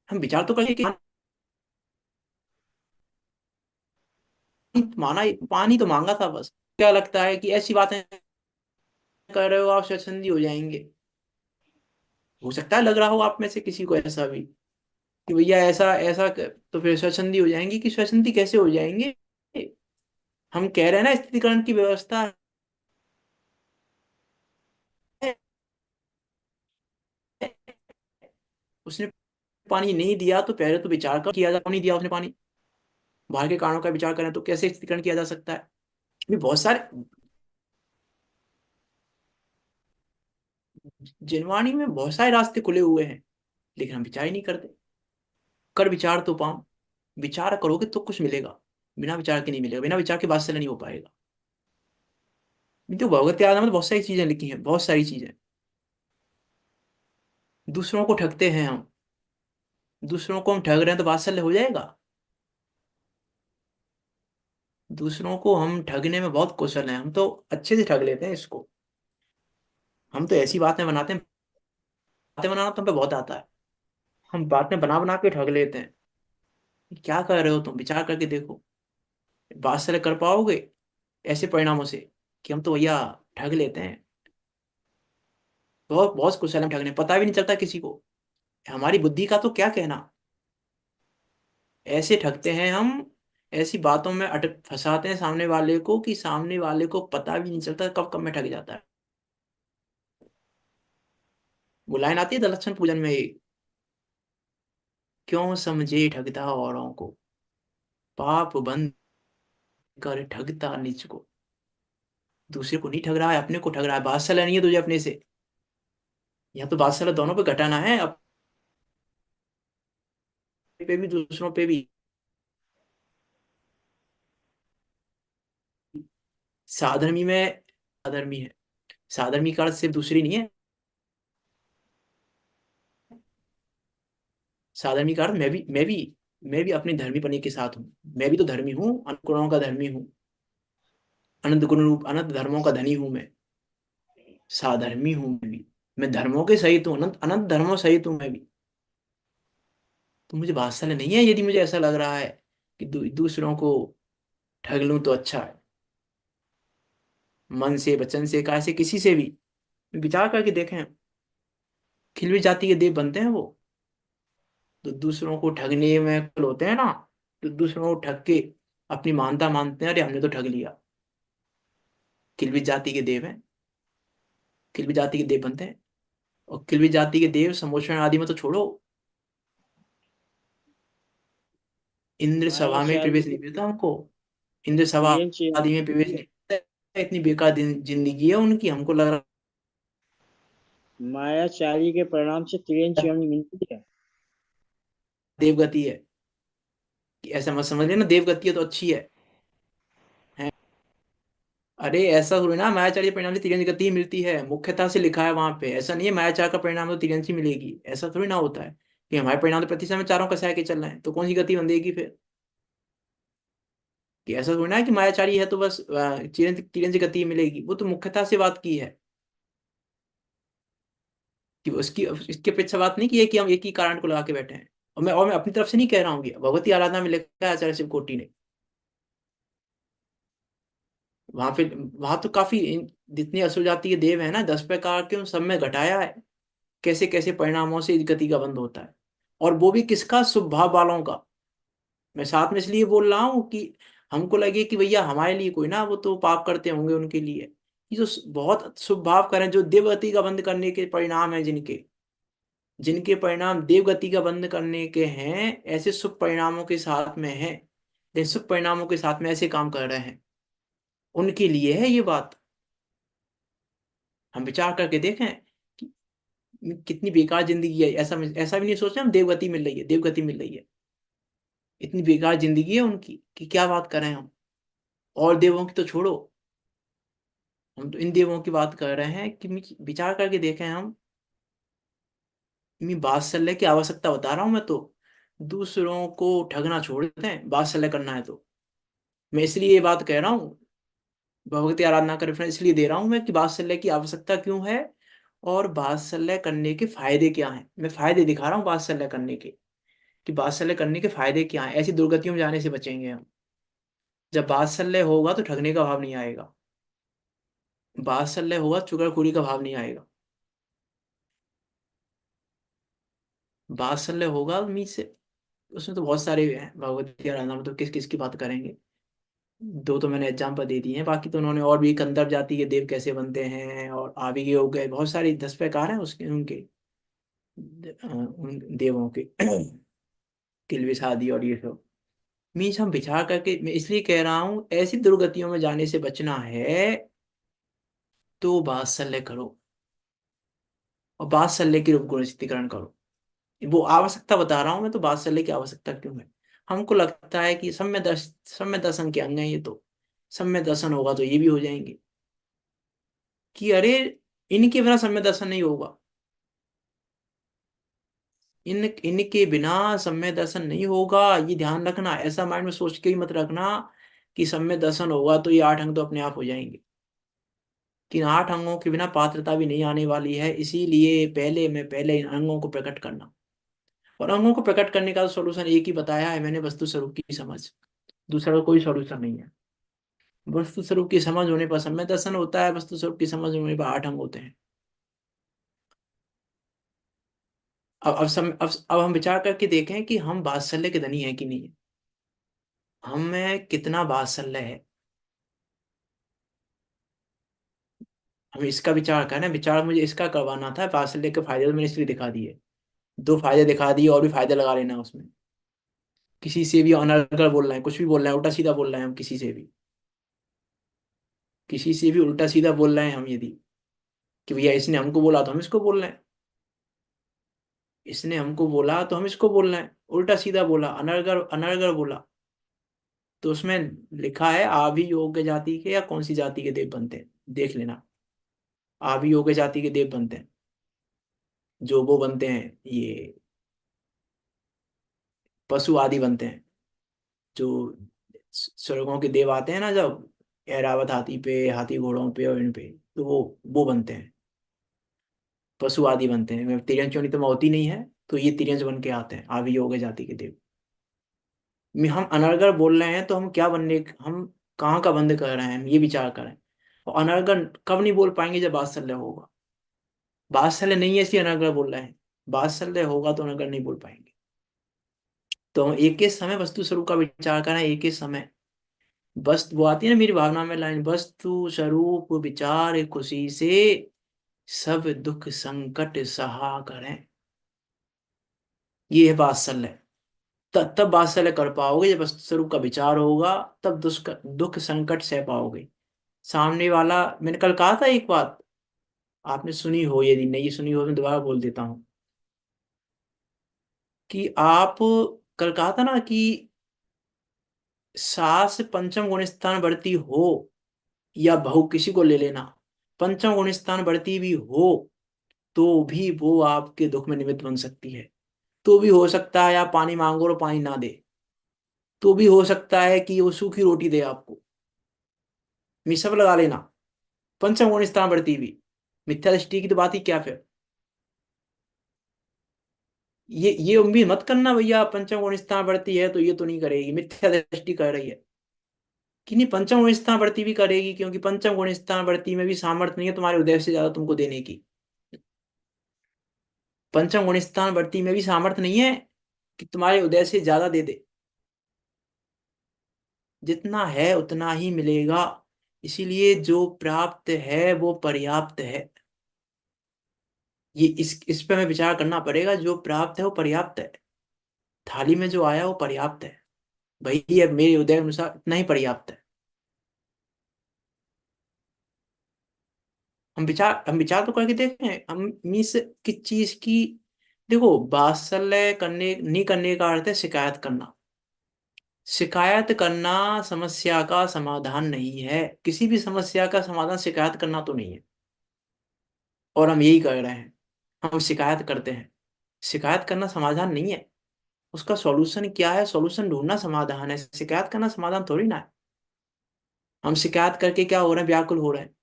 हम विचार तो करें कि माना, पानी तो मांगा था बस। क्या लगता है कि ऐसी बातें कर रहे हो आप स्वच्छंदी हो जाएंगे? हो सकता है लग रहा हो आप में से किसी को ऐसा भी, कि भैया ऐसा ऐसा तो फिर स्वच्छंदी हो जाएंगी, कि स्वच्छंदी कैसे हो जाएंगे? हम कह रहे हैं ना स्थितिकरण की व्यवस्था है। उसने पानी नहीं दिया तो पहले तो विचार कर किया जा, नहीं दिया उसने पानी, बाहर के कारणों का विचार करें तो कैसे स्थितिकरण किया जा सकता है? भी बहुत सारे जिनवाणी में बहुत सारे रास्ते खुले हुए हैं, लेकिन हम विचार ही नहीं करते। कर विचार तो पाओ, विचार करोगे तो कुछ मिलेगा, बिना विचार के नहीं मिलेगा, बिना विचार के वात्सल्य नहीं हो पाएगा। तो भगवत आदम में बहुत सारी चीजें लिखी हैं, बहुत सारी चीजें। दूसरों को ठगते हैं हम, दूसरों को हम ठग रहे हैं तो वात्सल्य हो जाएगा? दूसरों को हम ठगने में बहुत कुशल हैं, हम तो अच्छे से ठग लेते हैं इसको। हम तो ऐसी बातें बनाते हैं, बातें बनाना तो हमें बहुत आता है, हम बातें बना बना के ठग लेते हैं। क्या कर रहे हो तुम, विचार करके देखो। वात्सल्य कर पाओगे ऐसे परिणामों से, कि हम तो भैया ठग लेते हैं, बहुत बहुत कुशल हम ठगने, पता भी नहीं चलता किसी को। हमारी बुद्धि का तो क्या कहना। ऐसे ठगते हैं हम, ऐसी बातों में अटक फंसाते हैं सामने वाले को कि सामने वाले को पता भी नहीं चलता कब कब में ठग जाता है। वो लाइन आती है दलक्षण पूजन में, क्यों समझे ठगता औरों को, पाप बंद कर ठगता निज को। दूसरे को नहीं ठग रहा है, अपने को ठग रहा है। बादशाह नहीं है तुझे अपने से, यहाँ तो बादशाह दोनों पे घटाना है, अपने पे भी दूसरों पे भी। साधर्मी में, साधर्मी है, साधर्मी का अर्थ सिर्फ दूसरी नहीं है, साधर्मी का अर्थ मैं भी अपने धर्मी पने के साथ हूँ। मैं भी तो धर्मी हूँ, अनंत गुणों का धर्मी हूँ, अनंत गुण रूप अनंत धर्मों का धनी हूँ मैं। साधर्मी हूँ मैं भी, मैं धर्मों के सहित हूँ, अनंत अनंत धर्मों सहित हूँ मैं भी। तो मुझे वात्सल्य नहीं है यदि मुझे ऐसा लग रहा है कि दूसरों को ठग लूं तो अच्छा है, मन से वचन से काय से किसी से भी। विचार करके देखें, खिलवी जाति के देव बनते हैं वो, तो दूसरों को ठगने में कुशल होते हैं ना, तो दूसरों को ठग के अपनी मानता मानते हैं, अरे हमने तो ठग लिया। खिलवी जाति के देव हैं, खिलवी जाति के देव बनते हैं। और खिलवी जाति के देव समोषण आदि में तो छोड़ो, इंद्र सभा में मायाचारी प्रवेश नहीं मिलता उनको, इंद्र सभा तिरंच आदि में प्रवेश नहीं मिलता। इतनी बेकार जिंदगी है उनकी, हमको लग रहा मायाचारी के परिणाम से तिरंच है मिलती है। देवगति है, कि ऐसा मत समझ लेना देवगति है तो अच्छी है। अरे ऐसा थोड़ी ना, मायाचार्य परिणाम से तिरंज गति ही मिलती है, मुख्यता से लिखा है वहां पे। ऐसा नहीं है मायाचार का परिणाम तो तिरंज ही मिलेगी, ऐसा थोड़ी ना होता है कि हमारे परिणाम तो प्रति समय चारों कसा के चल रहे हैं, तो कौन सी गति बंधेगी फिर। कि ऐसा थोड़ी ना है कि मायाचारी है तो बस तिरंज तिरंज गति ही मिलेगी, वो तो मुख्यता से बात की है। कि उसकी इसकी अपेक्षा बात नहीं की है कि हम एक ही कारण को लगा के बैठे हैं। और मैं अपनी तरफ से नहीं कह रहा हूँ, कि भगवती आराधना में लिखा है आचार्य शिव कोटि ने। वहां पे, वहां तो काफी जितनी असुर जाति के देव है ना, 10 प्रकार के, उन सब में घटाया है कैसे कैसे परिणामों से इस गति का बंध होता है। और वो भी किसका, शुभ भाव वालों का। मैं साथ में इसलिए बोल रहा हूँ कि हमको लगे कि भैया हमारे लिए कोई ना, वो तो पाप करते होंगे उनके लिए। ये जो बहुत शुभ भाव करें, जो देवगति का बंध करने के परिणाम है, जिनके जिनके परिणाम देवगति का बंध करने के हैं, ऐसे शुभ परिणामों के साथ में है, लेकिन शुभ परिणामों के साथ में ऐसे काम कर रहे हैं, उनके लिए है ये बात। हम विचार करके देखें कि कितनी बेकार जिंदगी है। ऐसा ऐसा भी नहीं सोचना हम देवगति मिल रही है, देवगति मिल रही है। इतनी बेकार जिंदगी है उनकी कि क्या बात करें हम। और देवों की तो छोड़ो, हम तो इन देवों की बात कर रहे हैं कि विचार करके देखें हम। मैं वात्सल्य की आवश्यकता बता रहा हूं मैं तो। दूसरों को ठगना छोड़ देते हैं, वात्सल्य करना है तो। मैं इसलिए ये बात कह रहा हूँ, भगवती आराधना का रेफरेंस इसलिए दे रहा हूं मैं कि वात्सल्य की आवश्यकता क्यों है, और वात्सल्य करने के फायदे क्या हैं। मैं फायदे दिखा रहा हूँ वात्सल्य करने के, कि वात्सल्य करने के फायदे क्या हैं, ऐसी दुर्गतियों में जाने से बचेंगे हम। जब वात्सल्य होगा तो ठगने का भाव नहीं आएगा, वात्सल्य होगा चुगलखोरी का भाव नहीं आएगा। वात्सल्य होगा मीन्स, उसमें तो बहुत सारे हैं भगवती आराधना में, तो किस किस की बात करेंगे। दो तो मैंने एग्जाम्पल दे दिए हैं, बाकी तो उन्होंने और भी कंदर्प जाति के देव कैसे बनते हैं, और आविगे हो गए, बहुत सारी 10 प्रकार हैं उसके उनके, उन देवों के किल्विष आदि और ये सब। मीन्स हम विचार करके, मैं इसलिए कह रहा हूँ ऐसी दुर्गतियों में जाने से बचना है तो वात्सल्य करो, और वात्सल्य की रूप गुण स्थितिकरण करो। वो आवश्यकता बता रहा हूं मैं तो, वात्सल्य की आवश्यकता क्यों है। हमको लगता है कि सम्य दर्शन के अंग है ये तो, सम्य दर्शन होगा तो ये भी हो जाएंगे, कि अरे इनके बिना सम्य दर्शन नहीं होगा, इनके बिना सम्य दर्शन नहीं होगा, ये ध्यान रखना। ऐसा माइंड में सोच के ही मत रखना कि सम्य दर्शन होगा तो ये 8 अंग तो अपने आप हो जाएंगे, कि इन 8 अंगों के बिना पात्रता भी नहीं आने वाली है। इसीलिए पहले इन अंगों को प्रकट करना, और अंगों को प्रकट करने का सोल्यूशन एक ही बताया है मैंने, वस्तु स्वरूप की समझ। दूसरा कोई सॉल्यूशन नहीं है। वस्तु स्वरूप की समझ होने पर सम्यक दर्शन होता है, वस्तु स्वरूप की समझ होने पर 8 अंग होते हैं। अब हम विचार करके देखें कि हम वात्सल्य के धनी हैं कि नहीं है। हम में कितना वात्सल्य है, हम इसका विचार करें। विचार मुझे इसका करवाना था, वात्सल्य के फायदे तो मैंने इसलिए दिखा दिए, दो फायदे दिखा दिए, और भी फायदे लगा लेना उसमें। किसी से भी अनर्गल बोल रहे हैं, कुछ भी बोल रहे हैं, उल्टा सीधा बोल रहे हैं हम, किसी से भी उल्टा सीधा बोल रहे हैं हम, यदि कि भैया इसने हमको बोला तो हम इसको बोल रहे हैं, इसने हमको बोला तो हम इसको बोल रहे हैं, उल्टा सीधा बोला, अनर्गल अनर्गल बोला, तो उसमें लिखा है आभि योग्य जाति के या कौन सी जाति के देव बनते हैं, देख लेना। आभि योग्य जाति के देव बनते हैं, जो वो बनते हैं, ये पशु आदि बनते हैं, जो स्वर्गों के देव आते हैं ना, जब ऐरावत हाथी पे, हाथी घोड़ों पे और इन पे, तो वो बनते हैं, पशु आदि बनते हैं। तिरंज चोनी तो होती नहीं है, तो ये तिरंज बन के आते हैं, आभि योग्य जाति के देव। हम अनर्गल बोल रहे हैं तो हम क्या बनने, हम कहाँ का बंद कर रहे हैं, हम ये विचार करें। और अनर्गल कब नहीं बोल पाएंगे, जब वात्सल्य होगा। वात्सल्य नहीं है इसलिए अनर्गल बोल रहे हैं, वात्सल्य होगा तो अनर्गल नहीं बोल पाएंगे। तो हम एक ही समय वस्तु स्वरूप का विचार करें, एक ही समय, बस वो आती है ना मेरी भावना में लाइन, वस्तु स्वरूप विचार खुशी से सब दुख संकट सहा करें। ये है वात्सल्य। तब वात्सल्य कर पाओगे जब वस्तु स्वरूप का विचार होगा, तब दुष्क दुख संकट सह पाओगे। सामने वाला, मैंने कल कहा था एक बात, आपने सुनी हो, यदि नहीं सुनी हो मैं दोबारा बोल देता हूँ, कि आप, कल कहा था ना कि सास पंचम गुण स्थान बढ़ती हो, या बहू किसी को ले लेना, पंचम गुण स्थान बढ़ती भी हो, तो भी वो आपके दुख में निमित्त बन सकती है। तो भी हो सकता है आप पानी मांगो और पानी ना दे, तो भी हो सकता है कि वो सूखी रोटी दे आपको, ये सब लगा लेना, पंचम गुण स्थान बढ़ती भी। मिथ्या दृष्टि की तो बात ही क्या फिर। ये उम्मीद मत करना भैया पंचम गुण स्थान बढ़ती है तो ये तो नहीं करेगी, मिथ्या दृष्टि कर रही है कि नहीं, पंचम गुण स्थान बढ़ती भी करेगी, क्योंकि पंचम गुण स्थान बढ़ती में भी सामर्थ्य नहीं है तुम्हारे उदय से ज्यादा तुमको देने की। पंचम गुण स्थान बढ़ती में भी सामर्थ्य नहीं है कि तुम्हारे उदय से ज्यादा दे दे, जितना है उतना ही मिलेगा। इसीलिए जो प्राप्त है वो पर्याप्त है। ये इस पे हमें विचार करना पड़ेगा, जो प्राप्त है वो पर्याप्त है, थाली में जो आया वो पर्याप्त है, भाई ये मेरे उदय अनुसार इतना ही पर्याप्त है। हम विचार तो करके देखें, हम मिस किस चीज की। देखो, वात्सल्य करने नहीं करने का अर्थ है शिकायत करना। शिकायत करना समस्या का समाधान नहीं है, किसी भी समस्या का समाधान शिकायत करना तो नहीं है। और हम यही कर रहे हैं, हम शिकायत करते हैं। शिकायत करना समाधान नहीं है, उसका सॉल्यूशन क्या है, सॉल्यूशन ढूंढना समाधान है, शिकायत करना समाधान थोड़ी ना है। हम शिकायत करके क्या हो रहे हैं, व्याकुल हो रहे हैं,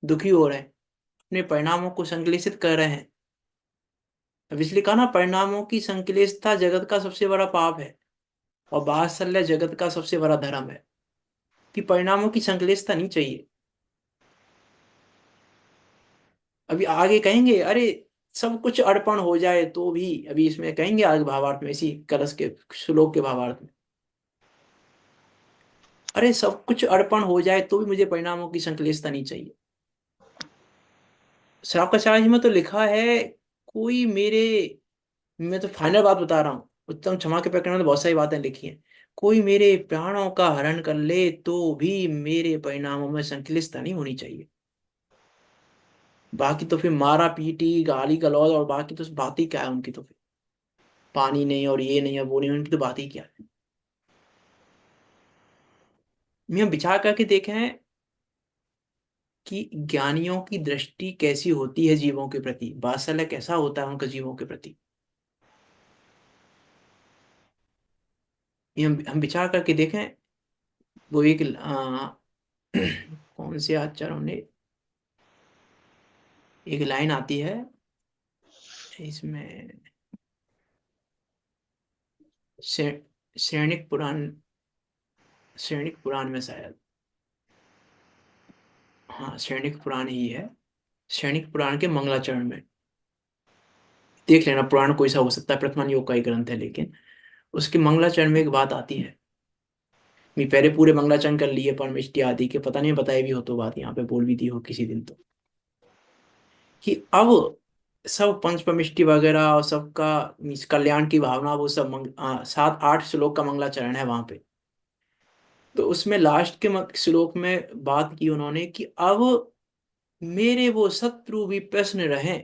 दुखी हो रहे हैं, अपने परिणामों को संश्लेषित कर रहे हैं। अब इसलिए कहा ना, परिणामों की संश्लेषता जगत का सबसे बड़ा पाप है, और वात्सल्य जगत का सबसे बड़ा धर्म है, कि परिणामों की संश्लेषता नहीं चाहिए। अभी आगे कहेंगे, अरे सब कुछ अर्पण हो जाए तो भी, अभी इसमें कहेंगे आगे भावार्थ में, इसी कलश के श्लोक के भावार्थ में, अरे सब कुछ अर्पण हो जाए तो भी मुझे परिणामों की संश्लेषता नहीं चाहिए। श्रावकाचार्य जी में तो लिखा है, कोई मेरे, मैं तो फाइनल बात बता रहा हूँ, उत्तम क्षमा के प्रकरण में तो बहुत सारी बातें लिखी हैं, कोई मेरे प्राणों का हरण कर ले तो भी मेरे परिणामों में संश्लिष्टता नहीं होनी चाहिए। बाकी तो फिर मारा पीटी गाली गलौज और बाकी तो बात ही क्या है उनकी, तो फिर पानी नहीं और ये नहीं और वो नहीं, उनकी तो बात ही क्या है। हम विचार करके देखें कि ज्ञानियों की दृष्टि कैसी होती है जीवों के प्रति, वात्सल्य कैसा होता है उनका जीवों के प्रति। हम विचार करके देखें। वो एक कौन से आचार्यों ने, एक लाइन आती है इसमें, शे- सैनिक पुराण, सैनिक पुराण में शायद, हाँ सैनिक पुराण ही है, सैनिक पुराण के मंगलाचरण में, देख लेना, पुराण कोई सा हो सकता है, प्रथमान योग का ही ग्रंथ है, लेकिन उसके मंगलाचरण में एक बात आती है मैं पहले पूरे मंगलाचरण कर लिए परमिष्टि आदि के, पता नहीं बताई भी हो तो बात यहाँ पे बोल भी दी हो किसी दिन तो, कि अब सब पंच परमिष्टि वगैरह और सबका मीन्स कल्याण की भावना, वो सब 7-8 श्लोक का मंगलाचरण है वहां पे। तो उसमें लास्ट के श्लोक में बात की उन्होंने कि अब मेरे वो शत्रु भी प्रश्न रहे।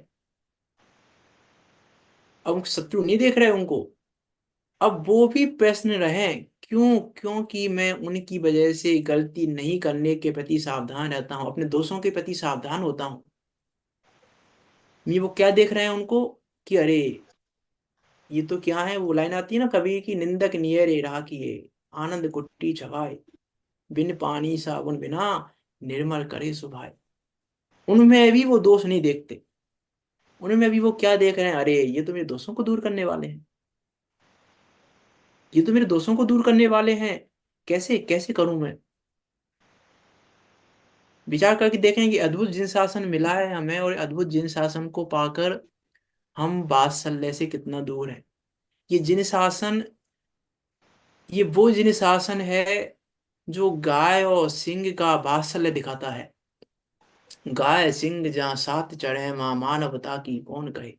अब शत्रु नहीं देख रहे उनको, अब वो भी प्रश्न रहे। क्यों? क्योंकि मैं उनकी वजह से गलती नहीं करने के प्रति सावधान रहता हूँ, अपने दोषों के प्रति सावधान होता हूँ। ये वो क्या देख रहे हैं उनको, कि अरे ये तो क्या है, वो लाइन आती है ना कबीर की, निंदक नियरे राह किए, आनंद कुट्टी छवाए, बिन पानी साबुन बिना निर्मल करे सुभाए। उनमें भी वो दोष नहीं देखते। उनमें भी वो क्या देख रहे हैं, अरे ये तो मेरे दोषों को दूर करने वाले हैं, ये तो मेरे दोषों को दूर करने वाले हैं। कैसे कैसे करूं मैं? विचार करके देखें कि अद्भुत जिन शासन मिला है हमें, और अद्भुत जिन शासन को पाकर हम वात्सल्य से कितना दूर है। ये जिन शासन, ये वो जिन शासन है जो गाय और सिंह का वात्सल्य दिखाता है। गाय सिंह जहाँ साथ चढ़े, मां मानवता की कौन कहे।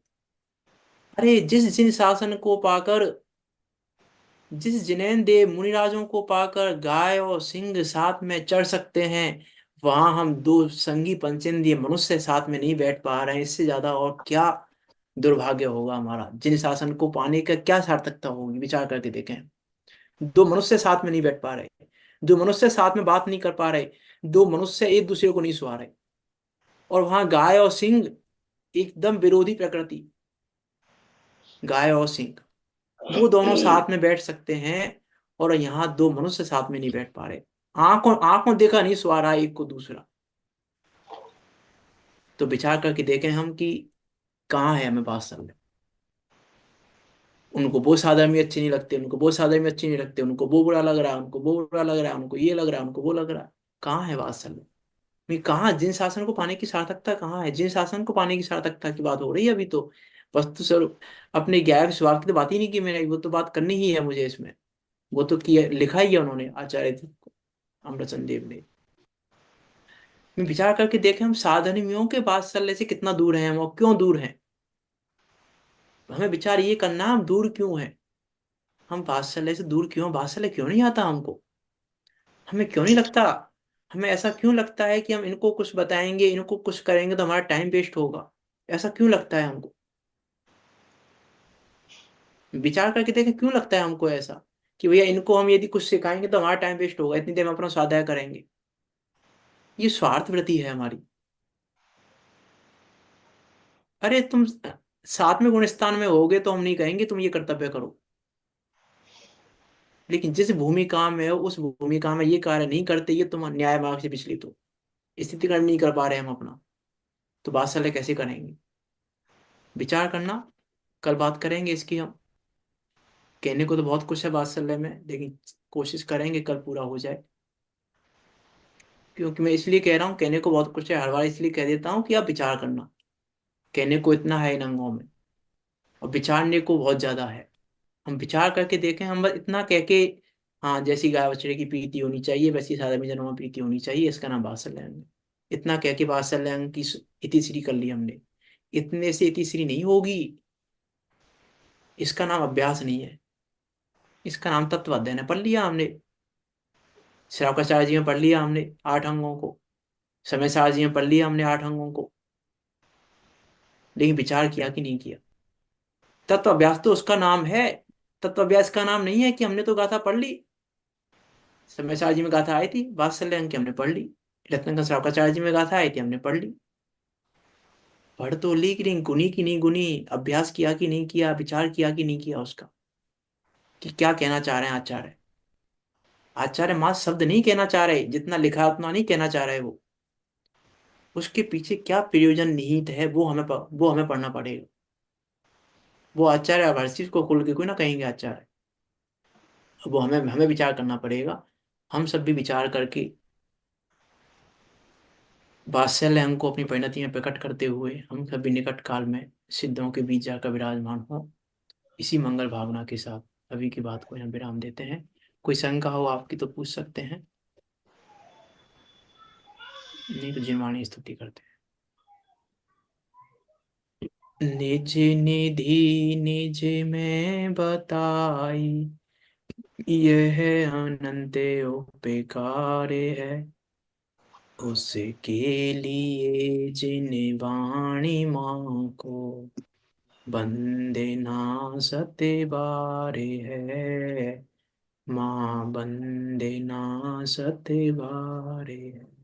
अरे जिस जिन शासन को पाकर, जिस जिनेंद्र देव मुनिराजों को पाकर गाय और सिंह साथ में चढ़ सकते हैं, वहां हम दो संगी पंचेंद्रिय मनुष्य साथ में नहीं बैठ पा रहे हैं। इससे ज्यादा और क्या दुर्भाग्य होगा हमारा? जिन शासन को पाने का क्या सार्थकता होगी? विचार करके देखें। दो मनुष्य साथ में नहीं बैठ पा रहे, दो मनुष्य साथ में बात नहीं कर पा रहे, दो मनुष्य एक दूसरे को नहीं सुहा रहे, और वहां गाय और सिंह, एकदम विरोधी प्रकृति, गाय और सिंह वो दोनों साथ में बैठ सकते हैं, और यहाँ दो मनुष्य साथ में नहीं बैठ पा रहे। आंखों आंखों देखा नहीं सो रहा है एक को दूसरा। तो विचार करके देखें हम कि कहाँ है हमें बात समझ में। उनको वो साधर्मी अच्छे नहीं लगते, उनको वो साधर्मी अच्छे नहीं लगते, उनको वो बुरा लग रहा है, उनको वो बुरा लग रहा है, उनको ये लग रहा है, उनको वो लग रहा है। कहाँ है बात समझ में? कहाँ जिन शासन को पाने की सार्थकता कहाँ है? जिन शासन को पाने की सार्थकता की बात हो रही है अभी तो। वस्तु स्वरूप अपने ज्ञान स्वार्थ की तो बात ही नहीं की मैंने, वो तो बात करनी ही है मुझे इसमें। वो तो किया लिखा ही है उन्होंने, आचार्य अमृतचंद देव ने। मैं विचार करके देखें हम साधर्मियों के वात्सल्य से कितना दूर हैं हम, और क्यों दूर हैं। हमें विचार ये करना, हम दूर क्यों हैं, हम वात्सल्य से दूर क्यों, वात्सल्य क्यों नहीं आता हमको? हमें क्यों नहीं लगता? हमें ऐसा क्यों लगता है कि हम इनको कुछ बताएंगे, इनको कुछ करेंगे तो हमारा टाइम वेस्ट होगा? ऐसा क्यों लगता है हमको? विचार करके देखें क्यों लगता है हमको ऐसा, कि भैया इनको हम यदि कुछ सिखाएंगे तो हमारा टाइम वेस्ट होगा, इतनी देर में अपना स्वाध्याय करेंगे। ये स्वार्थ वृत्ति है हमारी। अरे तुम साथ में गुणस्थान में होगे तो हम नहीं कहेंगे तुम ये कर्तव्य करो, लेकिन जिस भूमिका में हो उस भूमिका में ये कार्य नहीं करते, ये तुम न्याय मार्ग से विचलित हो, स्थितिकरण नहीं कर पा रहे हम अपना, तो बात साले कैसे करेंगे? विचार करना। कल बात करेंगे इसकी हम। कहने को तो बहुत कुछ है बात साले में, लेकिन कोशिश करेंगे कल पूरा हो जाए। क्योंकि मैं इसलिए कह रहा हूँ, कहने को बहुत कुछ है, हर बार इसलिए कह देता हूँ कि आप विचार करना। कहने को इतना है इन अंगों में, और विचारने को बहुत ज्यादा है। हम विचार करके देखें, हम बस इतना कह के, हाँ जैसी गाय बछड़े की प्रीति होनी चाहिए वैसी सादा में जन्मा प्रीति होनी चाहिए, इसका नाम वात्सल्य है। हमने इतना कह के वात्सल्य अंग की इतिश्री कर ली हमने। इतने से इतिश्री नहीं होगी, इसका नाम अभ्यास नहीं है, इसका नाम तत्व अध्ययन है। पढ़ लिया हमने, श्रावकाचार्य जी में पढ़ लिया हमने 8 अंगों को, समय सार जी में पढ़ लिया हमने 8 अंगों को, लेकिन विचार किया कि नहीं किया? तत्व अभ्यास तो उसका नाम है, तत्व अभ्यास का नाम नहीं है कि हमने तो गाथा पढ़ ली। समय सार जी में गाथा आई थी वात्सल्य अंग की, हमने पढ़ ली। रत्नाकर श्रावकाचार्य जी में गाथा आई थी, हमने पढ़ ली। पढ़ तो ली कि नहीं, गुनी की नहीं गुनी, अभ्यास किया कि नहीं किया, विचार किया कि नहीं किया उसका, कि क्या कहना चाह रहे हैं आचार्य। आचार्य माँ शब्द नहीं कहना चाह रहे, जितना लिखा है उतना नहीं कहना चाह रहे वो। उसके पीछे क्या प्रयोजन निहित है वो हमें पढ़ना पड़ेगा। वो आचार्य अब हर चीज को खोल के कोई ना कहेंगे आचार्य, अब वो हमें हमें विचार करना पड़ेगा। हम सब भी विचार करके वात्सल्य अंग को अपनी परिणति में प्रकट करते हुए हम सभी निकट काल में सिद्धों के बीच जाकर विराजमान हो। इसी मंगल भावना के साथ अभी की बात को यहाँ विराम देते हैं। कोई शंका हो आपकी तो पूछ सकते हैं, नहीं तो जिनवाणी स्तुति करते हैं। निज निधि निज में बताई, यह अनंत उपकार है, उसके लिए जिन वाणी माँ को बंदे ना सते बारे है, माँ बंदे ना सते बारे है।